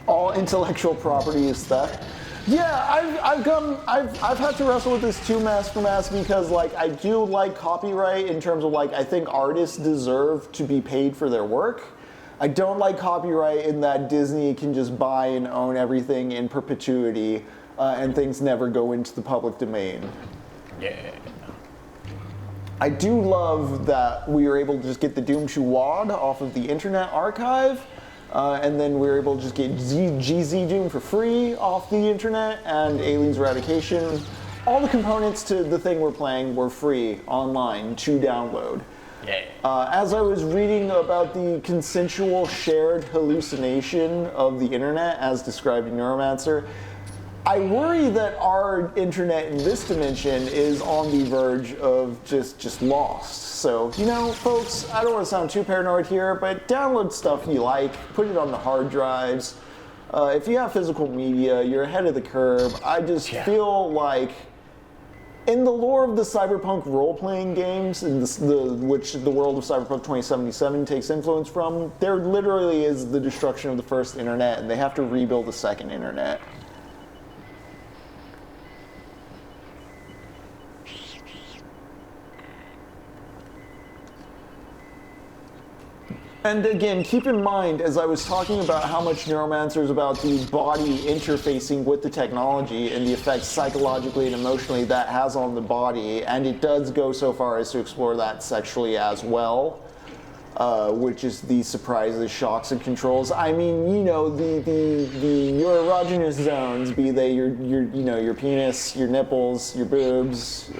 All intellectual property is theft. Yeah, I've had to wrestle with this too, mask for mask, because like I do like copyright in terms of like I think artists deserve to be paid for their work. I don't like copyright in that Disney can just buy and own everything in perpetuity, and things never go into the public domain. Yeah. I do love that we were able to just get the Doom 2 WAD off of the Internet Archive. And then we were able to just get GZ Doom for free off the internet, and Aliens Eradication. All the components to the thing we're playing were free online to download. Yeah. As I was reading about the consensual shared hallucination of the internet as described in Neuromancer, I worry that our internet in this dimension is on the verge of just lost. So, you know, folks, I don't want to sound too paranoid here, but download stuff you like, put it on the hard drives, if you have physical media, you're ahead of the curve. I just feel like in the lore of the cyberpunk role-playing games, in which the world of Cyberpunk 2077 takes influence from, there literally is the destruction of the first internet, and they have to rebuild the second internet. And again, keep in mind, as I was talking about how much Neuromancer is about the body interfacing with the technology and the effects psychologically and emotionally that has on the body, and it does go so far as to explore that sexually as well, which is the surprises, shocks, and controls. I mean, you know, your erogenous zones, be they your penis, your nipples, your boobs,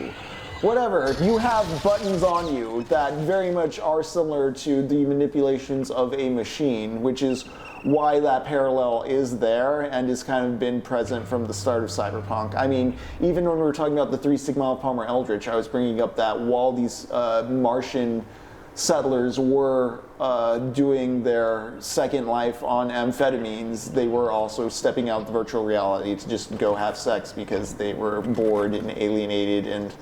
whatever, you have buttons on you that very much are similar to the manipulations of a machine, which is why that parallel is there and has kind of been present from the start of Cyberpunk. I mean, even when we were talking about the 3 Sigma of Palmer Eldritch, I was bringing up that while these Martian settlers were doing their second life on amphetamines, they were also stepping out the virtual reality to just go have sex because they were bored and alienated, and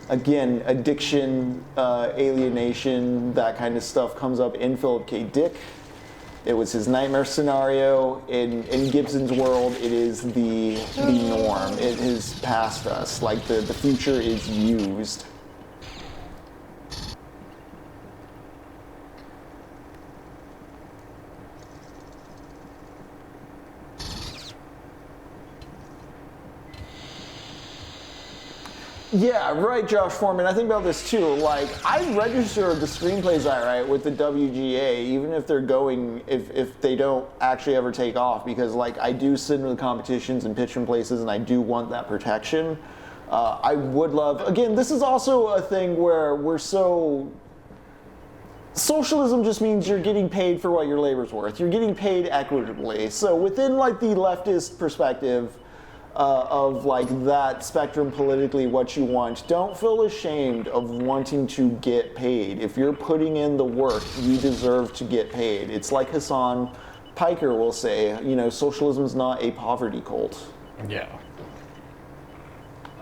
again, addiction, alienation, that kind of stuff comes up in Philip K. Dick. It was his nightmare scenario. In Gibson's world, it is the norm. It has passed us. Like, the future is used. Yeah, right, Josh Foreman. I think about this too. Like, I register the screenplays I write with the WGA, even if they're going, if they don't actually ever take off, because like I do sit into the competitions and pitch in places, and I do want that protection. I would love. Again, this is also a thing where we're so. Socialism just means you're getting paid for what your labor's worth. You're getting paid equitably. So within like the leftist perspective. Of like that spectrum politically, what you want, don't feel ashamed of wanting to get paid. If you're putting in the work, you deserve to get paid. It's like Hassan Piker will say, you know, socialism is not a poverty cult. Yeah.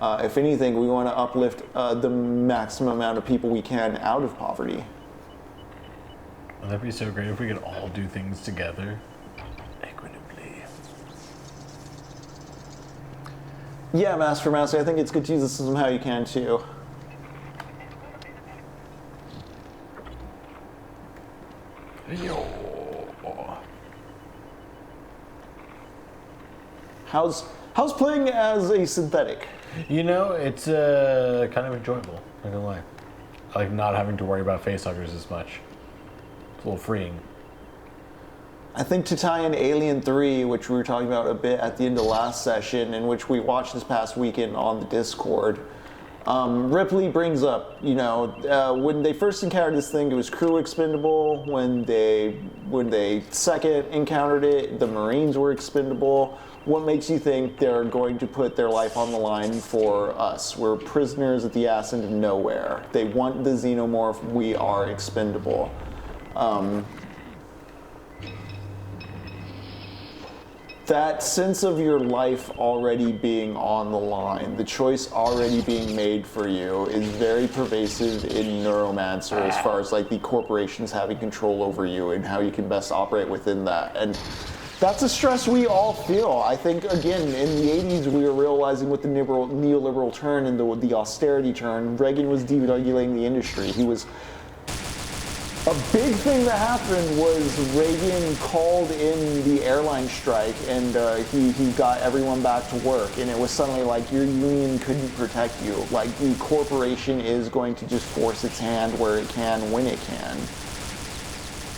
If anything, we want to uplift the maximum amount of people we can out of poverty. Well, that'd be so great if we could all do things together. Yeah, Master Master, I think it's good to use the system how you can too. Yo. How's playing as a synthetic? You know, it's kind of enjoyable, not gonna lie. I like not having to worry about facehuggers as much. It's a little freeing. I think to tie in Alien 3, which we were talking about a bit at the end of last session, and which we watched this past weekend on the Discord, Ripley brings up, you know, when they first encountered this thing, it was crew expendable. When they second encountered it, the Marines were expendable. What makes you think they're going to put their life on the line for us? We're prisoners at the ass end of nowhere. They want the xenomorph. We are expendable. That sense of your life already being on the line, the choice already being made for you, is very pervasive in Neuromancer as far as like the corporations having control over you and how you can best operate within that. And that's a stress we all feel. I think, again, in the 80s, we were realizing with the neoliberal turn and the austerity turn, Reagan was deregulating the industry. A big thing that happened was Reagan called in the airline strike, and he got everyone back to work, and it was suddenly like your union couldn't protect you. Like, the corporation is going to just force its hand where it can, when it can.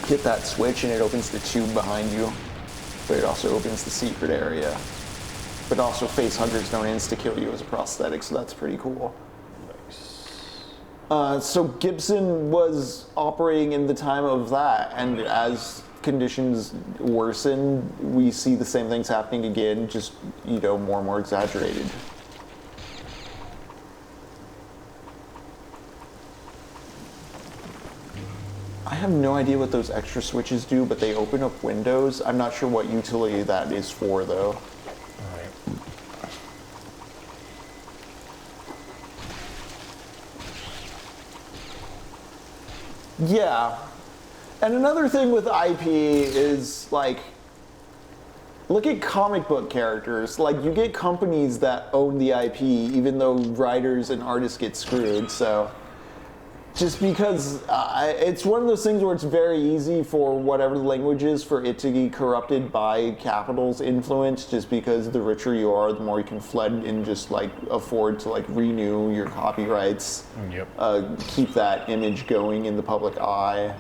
Hit that switch and it opens the tube behind you, but it also opens the secret area. But also face huggers don't insta-kill you as a prosthetic, so that's pretty cool. So Gibson was operating in the time of that, and as conditions worsen, we see the same things happening again, just, you know, more and more exaggerated. I have no idea what those extra switches do, but they open up windows. I'm not sure what utility that is for, though. All right. Yeah. And another thing with IP is, like, look at comic book characters. Like, you get companies that own the IP, even though writers and artists get screwed, so... Just because it's one of those things where it's very easy for whatever the language is for it to be corrupted by capital's influence, just because the richer you are, the more you can flood and just like afford to like renew your copyrights, keep that image going in the public eye.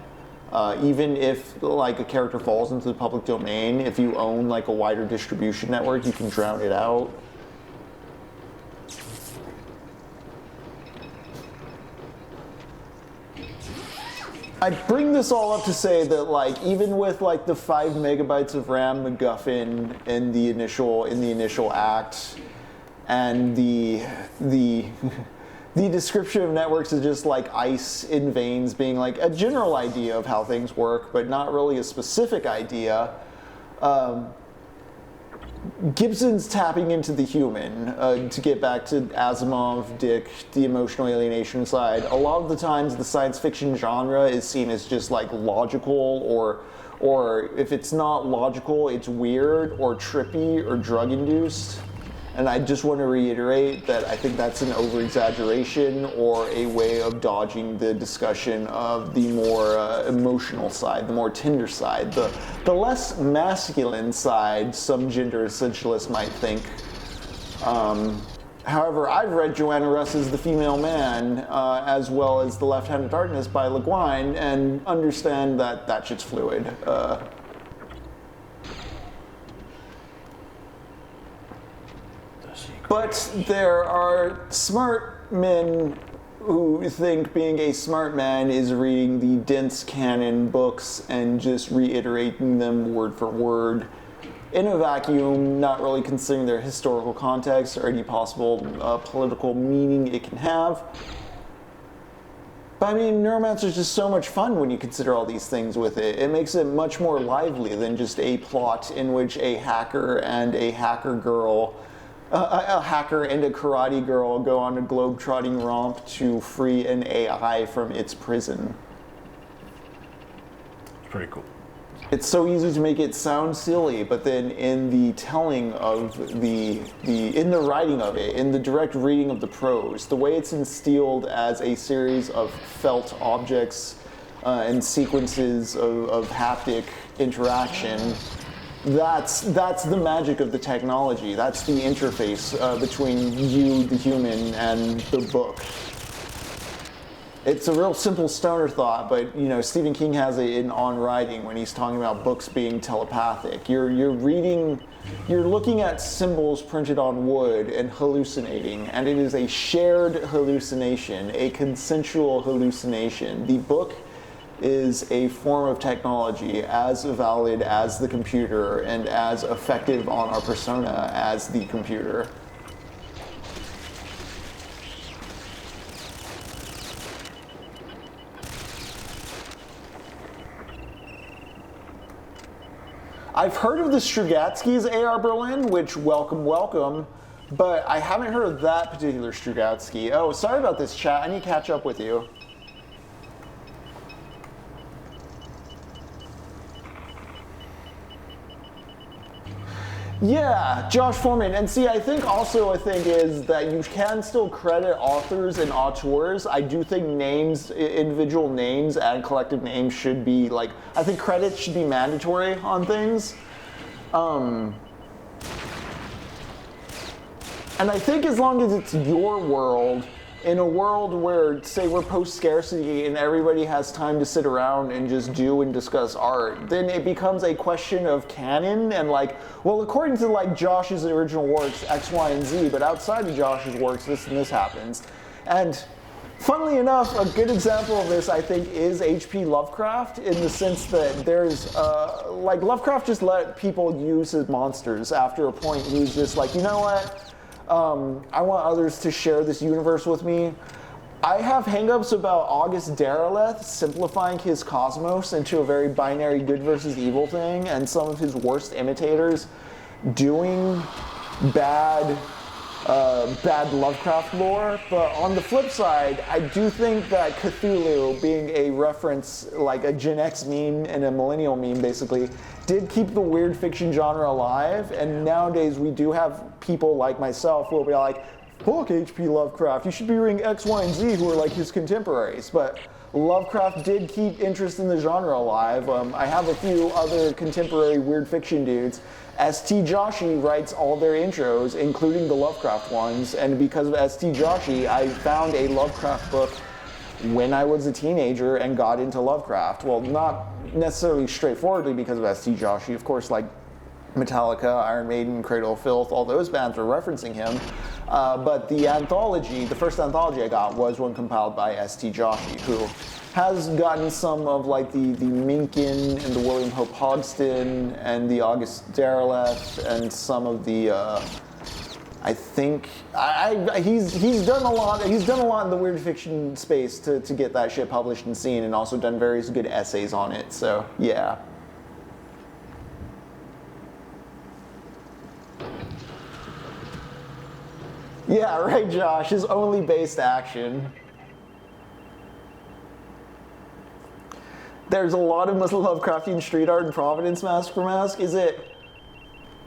Even if like a character falls into the public domain, if you own like a wider distribution network, you can drown it out. I bring this all up to say that, like, even with like the 5 megabytes of RAM MacGuffin in the initial act, and the description of networks is just like ice in veins, being like a general idea of how things work, but not really a specific idea. Gibson's tapping into the human, to get back to Asimov, Dick, the emotional alienation side. A lot of the times the science fiction genre is seen as just like logical, or if it's not logical, it's weird or trippy or drug induced. And I just want to reiterate that I think that's an over-exaggeration or a way of dodging the discussion of the more emotional side, the more tender side, the less masculine side, some gender essentialists might think. However, I've read Joanna Russ's The Female Man, as well as The Left-Handed Darkness by LeGuin, and understand that that shit's fluid. But there are smart men who think being a smart man is reading the dense canon books and just reiterating them word for word in a vacuum, not really considering their historical context or any possible political meaning it can have. But I mean, Neuromancer is just so much fun when you consider all these things with it. It makes it much more lively than just a plot in which a hacker and a hacker girl a hacker and a karate girl go on a globe-trotting romp to free an AI from its prison. It's pretty cool. It's so easy to make it sound silly, but then in the telling of in the writing of it, in the direct reading of the prose, the way it's instilled as a series of felt objects and sequences of haptic interaction, that's the magic of the technology. That's the interface between you, the human, and the book. It's a real simple stoner thought, but you know, Stephen King has it in On Writing when he's talking about books being telepathic. You're looking at symbols printed on wood and hallucinating, and it is a shared hallucination, a consensual hallucination. The book is a form of technology as valid as the computer and as effective on our persona as the computer. I've heard of the Strugatskys AR Berlin, which welcome, but I haven't heard of that particular Strugatsky. Oh, sorry about this, chat. I need to catch up with you. Yeah, Josh Foreman. And see, I think also a thing is that you can still credit authors and auteurs. I do think names, individual names and collective names should be like, I think credits should be mandatory on things. And I think as long as it's your world, in a world where, say, we're post-scarcity and everybody has time to sit around and just do and discuss art, then it becomes a question of canon and like, well, according to like Josh's original works, X, Y, and Z, but outside of Josh's works, this and this happens. And funnily enough, a good example of this, I think, is H.P. Lovecraft, in the sense that there's, like, Lovecraft just let people use his monsters after a point. He's just like, you know what? I want others to share this universe with me. I have hangups about August Derleth simplifying his cosmos into a very binary good versus evil thing, and some of his worst imitators doing bad Lovecraft lore. But on the flip side, I do think that Cthulhu, being a reference, like a Gen X meme and a millennial meme basically, did keep the weird fiction genre alive, and nowadays we do have people like myself who will be like, fuck H.P. Lovecraft, you should be reading X, Y, and Z who are like his contemporaries. But Lovecraft did keep interest in the genre alive. I have a few other contemporary weird fiction dudes. S.T. Joshi writes all their intros, including the Lovecraft ones, and because of S.T. Joshi, I found a Lovecraft book when I was a teenager and got into Lovecraft. Well, not necessarily straightforwardly because of S.T. Joshi, of course, like Metallica, Iron Maiden, Cradle of Filth, all those bands were referencing him. But the anthology, the first anthology I got was one compiled by S.T. Joshi, who has gotten some of like the Minkin and the William Hope Hodgson and the August Derleth and some of the I think he's done a lot. He's done a lot in the weird fiction space to get that shit published and seen, and also done various good essays on it. So yeah. Yeah, right, Josh. His only based action. There's a lot of Lovecraftian street art in Providence, Mask for Mask. Is it?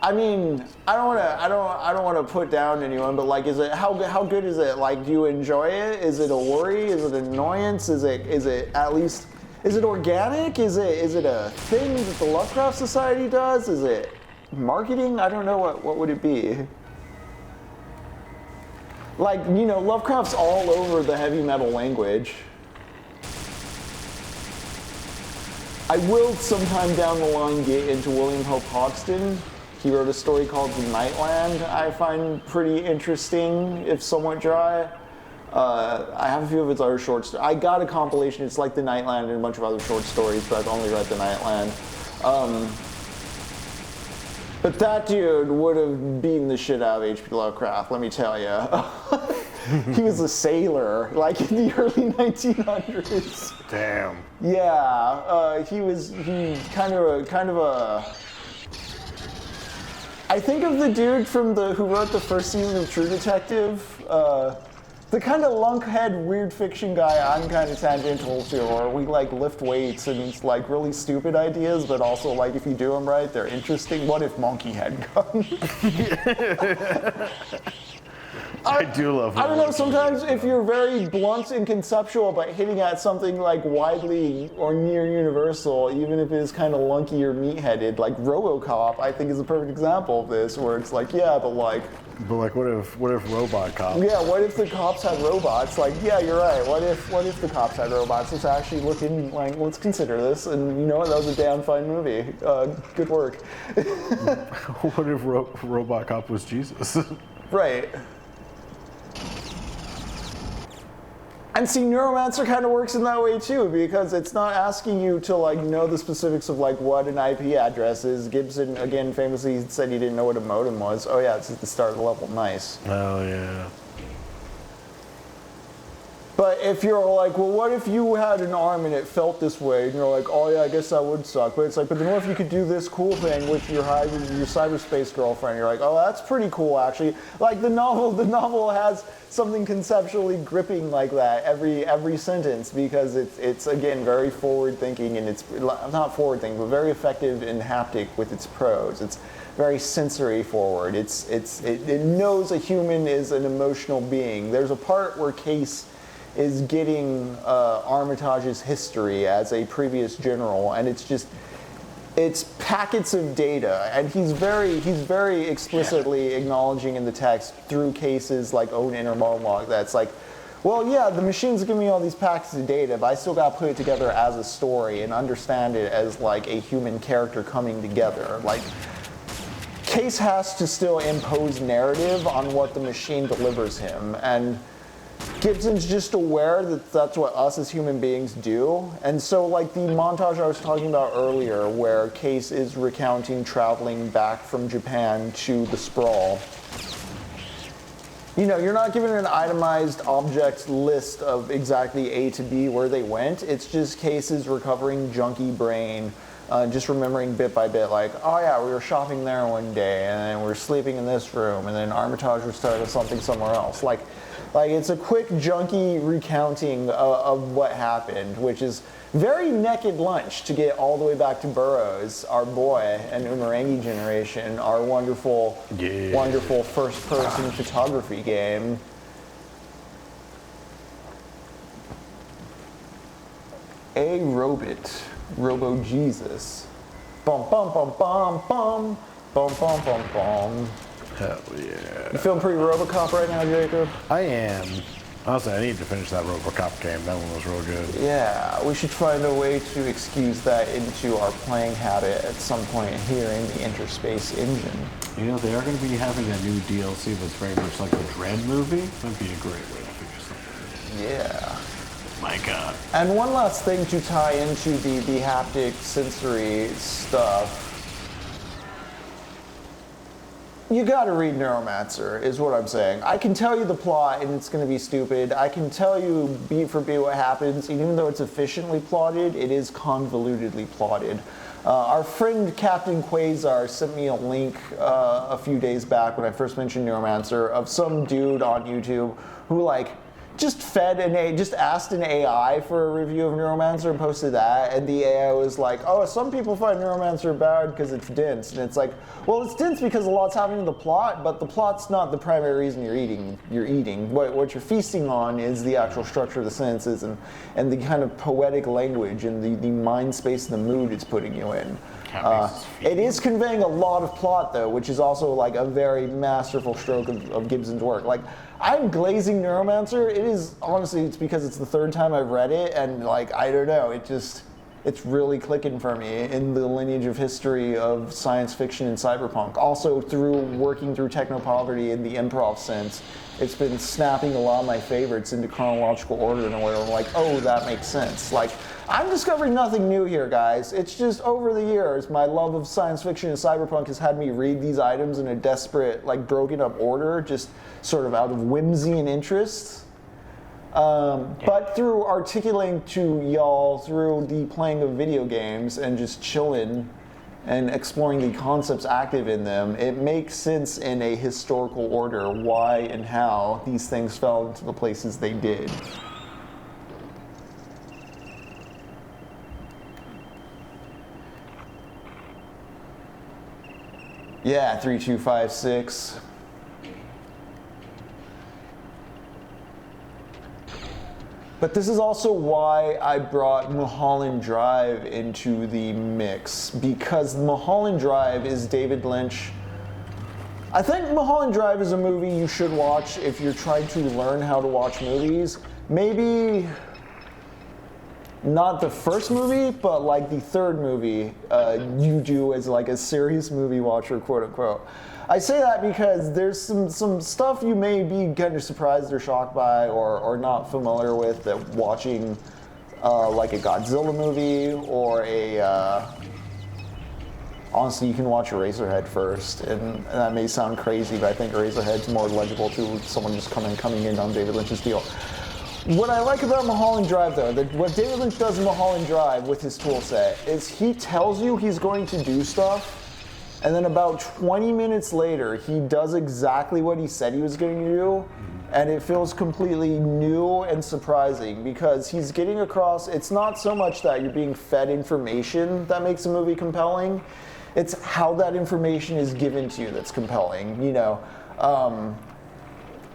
I mean, I don't want to put down anyone, but like, is it how good is it? Like, do you enjoy it? Is it a worry? Is it an annoyance? Is it at least? Is it organic? Is it a thing that the Lovecraft Society does? Is it marketing? I don't know. What would it be? Like, you know, Lovecraft's all over the heavy metal language. I will sometime down the line get into William Hope Hodgson. He wrote a story called The Nightland I find pretty interesting, if somewhat dry. I have a few of his other short stories. I got a compilation, it's like The Nightland and a bunch of other short stories, but I've only read The Nightland. But that dude would have beaten the shit out of H.P. Lovecraft, let me tell you. He was a sailor, like in the early 1900s. Damn. Yeah, he kind of a. I think of the dude from who wrote the first season of True Detective. The kind of lunkhead weird fiction guy I'm kind of tangential to, or we like lift weights and it's like really stupid ideas, but also like if you do them right, they're interesting. What if Monkey had gone? I do love I don't know, sometimes if you're very blunt and conceptual, but hitting at something like widely or near universal, even if it is kind of lunky or meat-headed, like RoboCop, I think is a perfect example of this, where it's like, yeah, but like, what if Robot Cop? Yeah, what if the cops had robots? Like, yeah, you're right. What if the cops had robots? Let's actually look in, like, let's consider this. And you know what? That was a damn fine movie. Good work. What if Robot Cop was Jesus? Right. And see, Neuromancer kind of works in that way too, because it's not asking you to like know the specifics of like what an IP address is. Gibson, again, famously said he didn't know what a modem was. Oh yeah, it's at the start of the level. Nice. Oh yeah. But if you're like, well, what if you had an arm and it felt this way? And you're like, oh yeah, I guess that would suck. But it's like, but then what if you could do this cool thing with your cyberspace girlfriend? You're like, oh, that's pretty cool, actually. Like the novel has something conceptually gripping like that every sentence, because it's again very forward thinking, and it's not forward thinking, but very effective and haptic with its prose. It's very sensory forward. It knows a human is an emotional being. There's a part where Case is getting Armitage's history as a previous general, and it's packets of data, and he's very explicitly acknowledging in the text through Case's like own inner monologue that's like, well, yeah, the machine's giving me all these packets of data, but I still got to put it together as a story and understand it as like a human character coming together. Like, Case has to still impose narrative on what the machine delivers him, and Gibson's just aware that that's what us as human beings do. And so like the montage I was talking about earlier, where Case is recounting traveling back from Japan to the Sprawl, you're not given an itemized object list of exactly A to B where they went. It's just cases recovering junky brain, just remembering bit by bit, like, oh yeah, we were shopping there one day, and then we were sleeping in this room, and then Armitage was starting something somewhere else. Like it's a quick junky recounting of what happened, which is very naked lunch to get all the way back to Burroughs, our boy, and Umurangi generation, our wonderful first-person photography game. A Robot, Robo Jesus. Bum bum bum bum bum bum bum bum bum. Hell yeah. You feeling pretty RoboCop right now, Jacob? I am. Honestly, I need to finish that RoboCop game. That one was real good. Yeah, we should find a way to excuse that into our playing habit at some point here in the Interspace engine. They are going to be having a new DLC that's very much like the Dread movie. That'd be a great way to figure something. Yeah. My God. And one last thing to tie into the haptic sensory stuff. You gotta read Neuromancer, is what I'm saying. I can tell you the plot, and it's gonna be stupid. I can tell you beat for beat what happens, and even though it's efficiently plotted, it is convolutedly plotted. Our friend Captain Quasar sent me a link a few days back when I first mentioned Neuromancer of some dude on YouTube who just asked an AI for a review of Neuromancer and posted that, and the AI was like, oh, some people find Neuromancer bad because it's dense. And it's like, well, it's dense because a lot's happening in the plot, but the plot's not the primary reason you're eating. What you're feasting on is the actual structure of the sentences and the kind of poetic language and the mind space and the mood it's putting you in. It is conveying a lot of plot, though, which is also a very masterful stroke of Gibson's work. I'm glazing Neuromancer. It is, honestly, it's because it's the third time I've read it, and I don't know, it's really clicking for me in the lineage of history of science fiction and cyberpunk. Also, through working through techno-poverty in the improv sense, it's been snapping a lot of my favorites into chronological order in a way where I'm like, oh, that makes sense. I'm discovering nothing new here, guys. It's just over the years, my love of science fiction and cyberpunk has had me read these items in a desperate, broken up order, just sort of out of whimsy and interest. But through articulating to y'all through the playing of video games and just chilling and exploring the concepts active in them, it makes sense in a historical order why and how these things fell into the places they did. Yeah, 3256. But this is also why I brought Mulholland Drive into the mix, because Mulholland Drive is David Lynch. I think Mulholland Drive is a movie you should watch if you're trying to learn how to watch movies. Maybe not the first movie, but the third movie you do as a serious movie watcher, quote unquote. I say that because there's some stuff you may be kind of surprised or shocked by or not familiar with that watching a Godzilla movie or honestly, you can watch Eraserhead first, and that may sound crazy, but I think Eraserhead's more legible to someone just coming in on David Lynch's deal. What I like about Mulholland Drive, though, what David Lynch does in Mulholland Drive with his tool set is he tells you he's going to do stuff, and then about 20 minutes later, he does exactly what he said he was going to do, and it feels completely new and surprising because he's getting across, it's not so much that you're being fed information that makes a movie compelling, it's how that information is given to you that's compelling,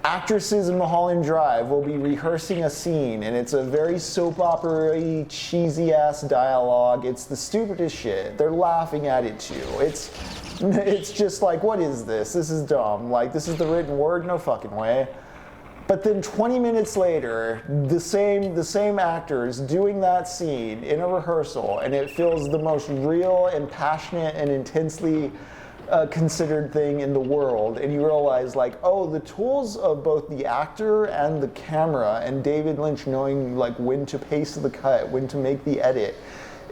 actresses in Mulholland Drive will be rehearsing a scene, and it's a very soap opera-y, cheesy-ass dialogue. It's the stupidest shit. They're laughing at it too. It's just what is this? This is dumb. This is the written word? No fucking way. But then 20 minutes later, the same actors doing that scene in a rehearsal, and it feels the most real and passionate and intensely considered thing in the world, and you realize oh, the tools of both the actor and the camera and David Lynch knowing when to pace the cut, when to make the edit,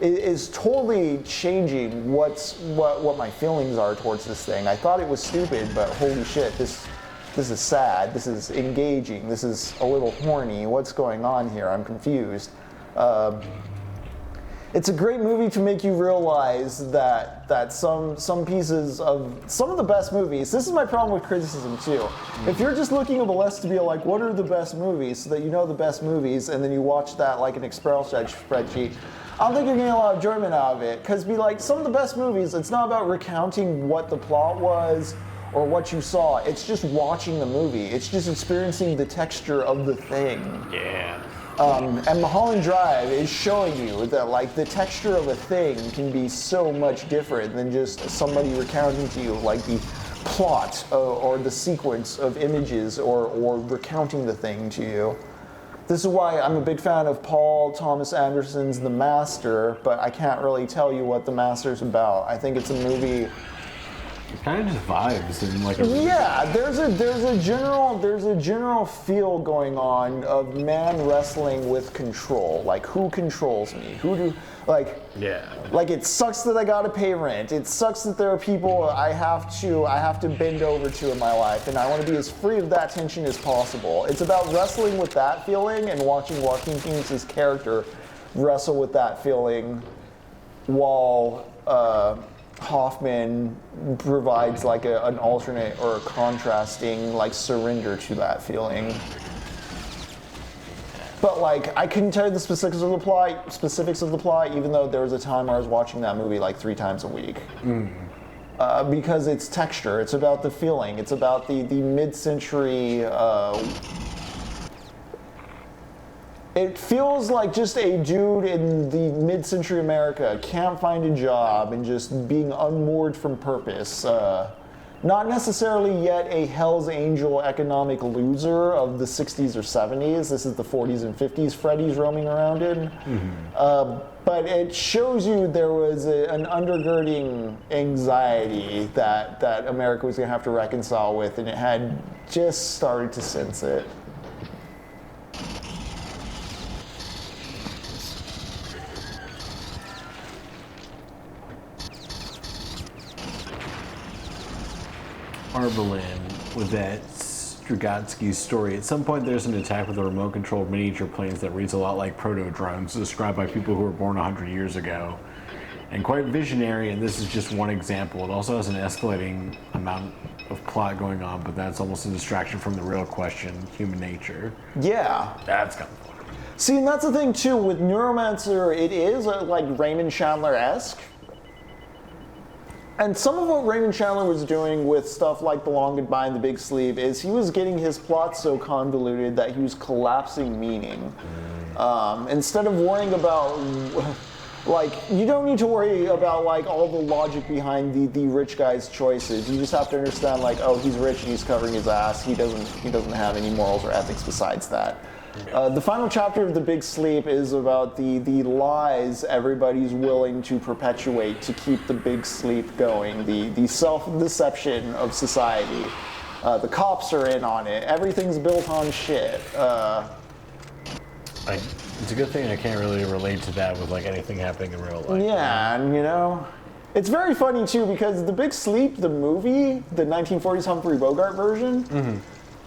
is totally changing what my feelings are towards this thing. I thought it was stupid, but holy shit, this This is sad. This is engaging. This is a little horny. What's going on here? I'm confused. It's a great movie to make you realize that some pieces of some of the best movies. This is my problem with criticism too. If you're just looking at a list to be like, what are the best movies, so that you know the best movies, and then you watch that like an Excel spreadsheet, I don't think you're getting a lot of enjoyment out of it. Because be like, some of the best movies, it's not about recounting what the plot was or what you saw. It's just watching the movie. It's just experiencing the texture of the thing. Yeah. And Mulholland Drive is showing you that like the texture of a thing can be so much different than just somebody recounting to you like the plot or the sequence of images or recounting the thing to you. This is why I'm a big fan of Paul Thomas Anderson's The Master, but I can't really tell you what The Master's about. I think it's a movie. It kind of just vibes and like Yeah, there's a general feel going on of man wrestling with control. Like, who controls me? Like it sucks that I gotta pay rent. It sucks that there are people I have to bend over to in my life, and I want to be as free of that tension as possible. It's about wrestling with that feeling and watching Joaquin Phoenix's character wrestle with that feeling while Hoffman provides like an alternate or a contrasting like surrender to that feeling. But like I couldn't tell you the specifics of the plot, even though there was a time where I was watching that movie like 3 times a week. Because it's texture, it's about the feeling, it's about the mid-century. It feels like just a dude in the mid-century America can't find a job and just being unmoored from purpose. Not necessarily yet a Hell's Angel economic loser of the 60s or 70s. This is the 40s and 50s Freddy's roaming around in. But it shows you there was an undergirding anxiety that America was going to have to reconcile with, and it had just started to sense it. Arvelin with that Strugatsky story. At some point there's an attack with a remote-controlled miniature planes that reads a lot like proto-drones described by people who were born 100 years ago. And quite visionary, and this is just one example. It also has an escalating amount of plot going on, but that's almost a distraction from the real question, human nature. Yeah. That's kind of fun. See, and that's the thing too, with Neuromancer, it is like Raymond Chandler-esque. And some of what Raymond Chandler was doing with stuff like The Long Goodbye and The Big Sleep is he was getting his plot so convoluted that he was collapsing meaning. Instead of worrying about, like, you don't need to worry about like all the logic behind the rich guy's choices. You just have to understand like, oh, he's rich and he's covering his ass. He doesn't have any morals or ethics besides that. The final chapter of The Big Sleep is about the lies everybody's willing to perpetuate to keep the big sleep going, the self-deception of society. The cops are in on it. Everything's built on shit. It's a good thing I can't really relate to that with like anything happening in real life. Yeah, and you know, it's very funny too because The Big Sleep, the movie, the 1940s Humphrey Bogart version,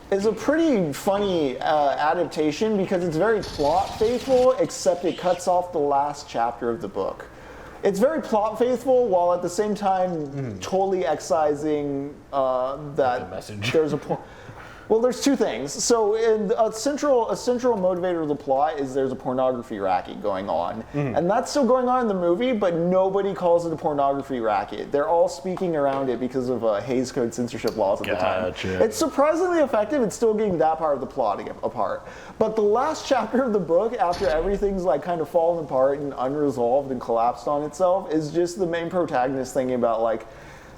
is a pretty funny adaptation because it's very plot faithful, except it cuts off the last chapter of the book. It's very plot faithful while at the same time totally excising that message. There's a point. Well, there's two things. So a central motivator of the plot is there's a pornography racket going on. And that's still going on in the movie, but nobody calls it a pornography racket. They're all speaking around it because of Hays Code censorship laws at the time. It's surprisingly effective. It's still getting that part of the plot apart. But the last chapter of the book, after everything's like kind of fallen apart and unresolved and collapsed on itself, is just the main protagonist thinking about like,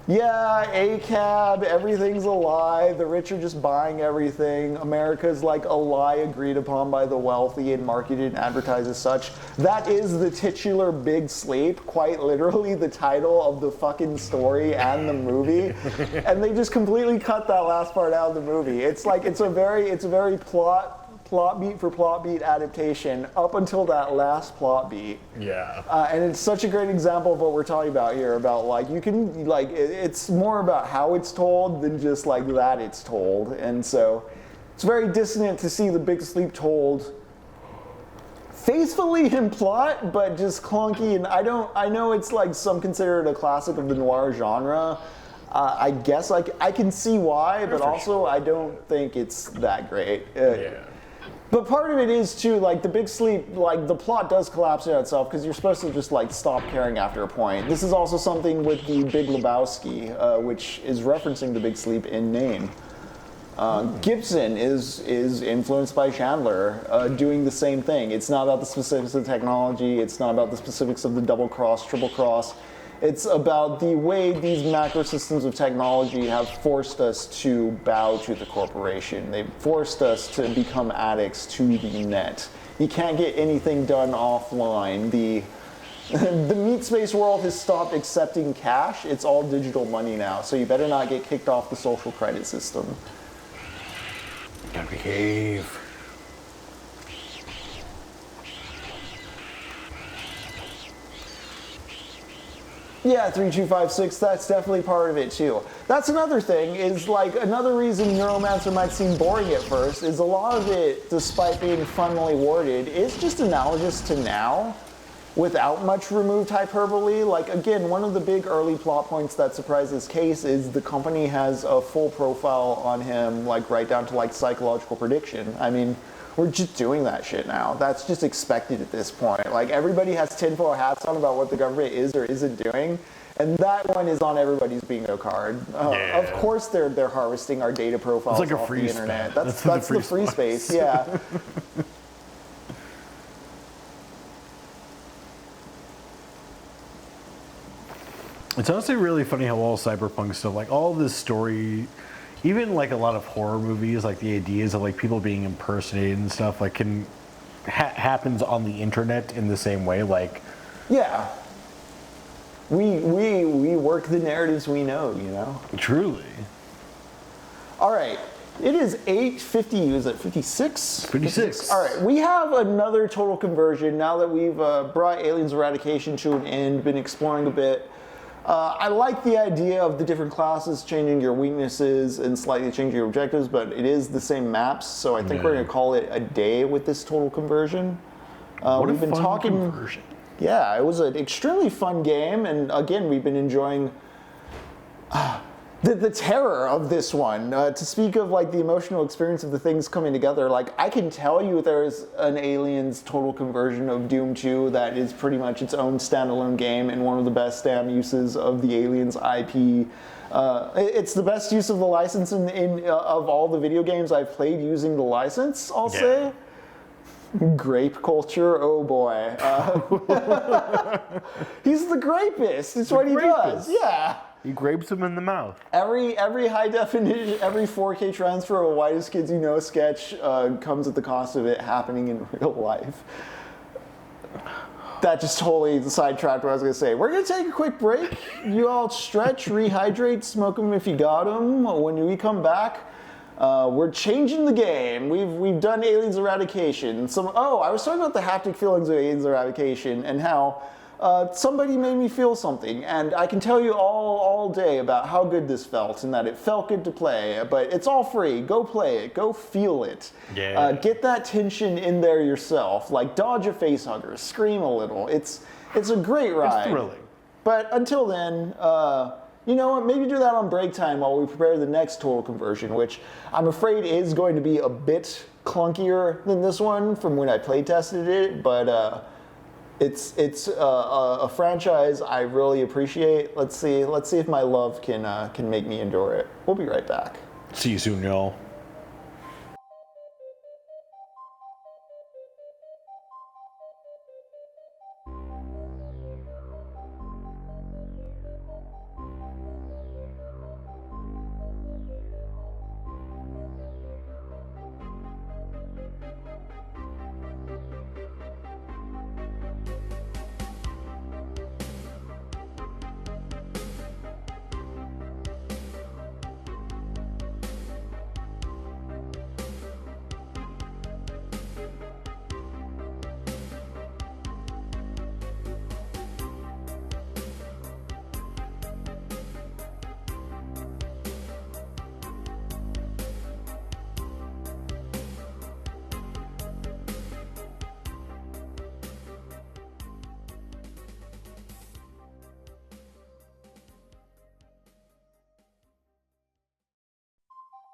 yeah, ACAB, everything's a lie, the rich are just buying everything, America's like a lie agreed upon by the wealthy and marketed and advertised as such. That is the titular Big Sleep, quite literally the title of the fucking story and the movie. And they just completely cut that last part out of the movie. It's like, it's a very plot plot beat for plot beat adaptation up until that last plot beat. Yeah. And it's such a great example of what we're talking about here, about like you can like it's more about how it's told than just like that it's told. And so it's very dissonant to see The Big Sleep told faithfully in plot, but just clunky. And I know it's like some consider it a classic of the noir genre. I guess I can see why, but also I don't think it's that great. Yeah. But part of it is too, like The Big Sleep, like the plot does collapse in itself because you're supposed to just like stop caring after a point. This is also something with the Big Lebowski, which is referencing The Big Sleep in name. Gibson is influenced by Chandler, doing the same thing. It's not about the specifics of technology. It's not about the specifics of the double cross, triple cross. It's about the way these macro systems of technology have forced us to bow to the corporation. They've forced us to become addicts to the net. You can't get anything done offline. The meat space world has stopped accepting cash. It's all digital money now. So you better not get kicked off the social credit system. Gotta behave. Yeah, 3256, that's definitely part of it too. That's another thing, is like another reason Neuromancer might seem boring at first is a lot of it, despite being funnily worded, is just analogous to now without much removed hyperbole. Like again, one of the big early plot points that surprises Case is the company has a full profile on him, like right down to like psychological prediction. I mean, we're just doing that shit now. That's just expected at this point. Like everybody has tinfoil hats on about what the government is or isn't doing, and that one is on everybody's bingo card. Of course, they're harvesting our data profiles like off the internet. That's the free space. Yeah. It's honestly really funny how all cyberpunk stuff, like all this story, even like a lot of horror movies, like the ideas of like people being impersonated and stuff, like can happens on the internet in the same way. Like, yeah, we work the narratives we know, you know. Truly. All right. It is 8:50. Is it 56? 56. All right. We have another total conversion now that we've brought Aliens Eradication to an end, been exploring a bit. I like the idea of the different classes changing your weaknesses and slightly changing your objectives, but it is the same maps, so I think we're going to call it a day with this total conversion. We've been talking conversion. Yeah, it was an extremely fun game, and again, we've been enjoying the terror of this one. To speak of like the emotional experience of the things coming together, like I can tell you there's an Aliens total conversion of Doom 2 that is pretty much its own standalone game and one of the best damn uses of the Aliens IP. It's the best use of the license of all the video games I've played using the license, I'll say. Grape culture, oh boy. He's the grapist, it's what he does, yeah. He grapes him in the mouth. Every high definition, every 4K transfer of a Whitest Kids You Know sketch comes at the cost of it happening in real life. That just totally sidetracked what I was going to say. We're going to take a quick break. You all stretch, rehydrate, smoke them if you got them. When we come back, we're changing the game. We've done Aliens Eradication. I was talking about the haptic feelings of Aliens Eradication and how somebody made me feel something, and I can tell you all day about how good this felt and that it felt good to play, but it's all free. Go play it. Go feel it. Yeah. Get that tension in there yourself. Like dodge a face hugger, scream a little. It's a great ride. It's thrilling. But until then, you know what? Maybe do that on break time while we prepare the next total conversion, which I'm afraid is going to be a bit clunkier than this one from when I play tested it, but it's a franchise I really appreciate. Let's see if my love can make me endure it. We'll be right back. See you soon, y'all.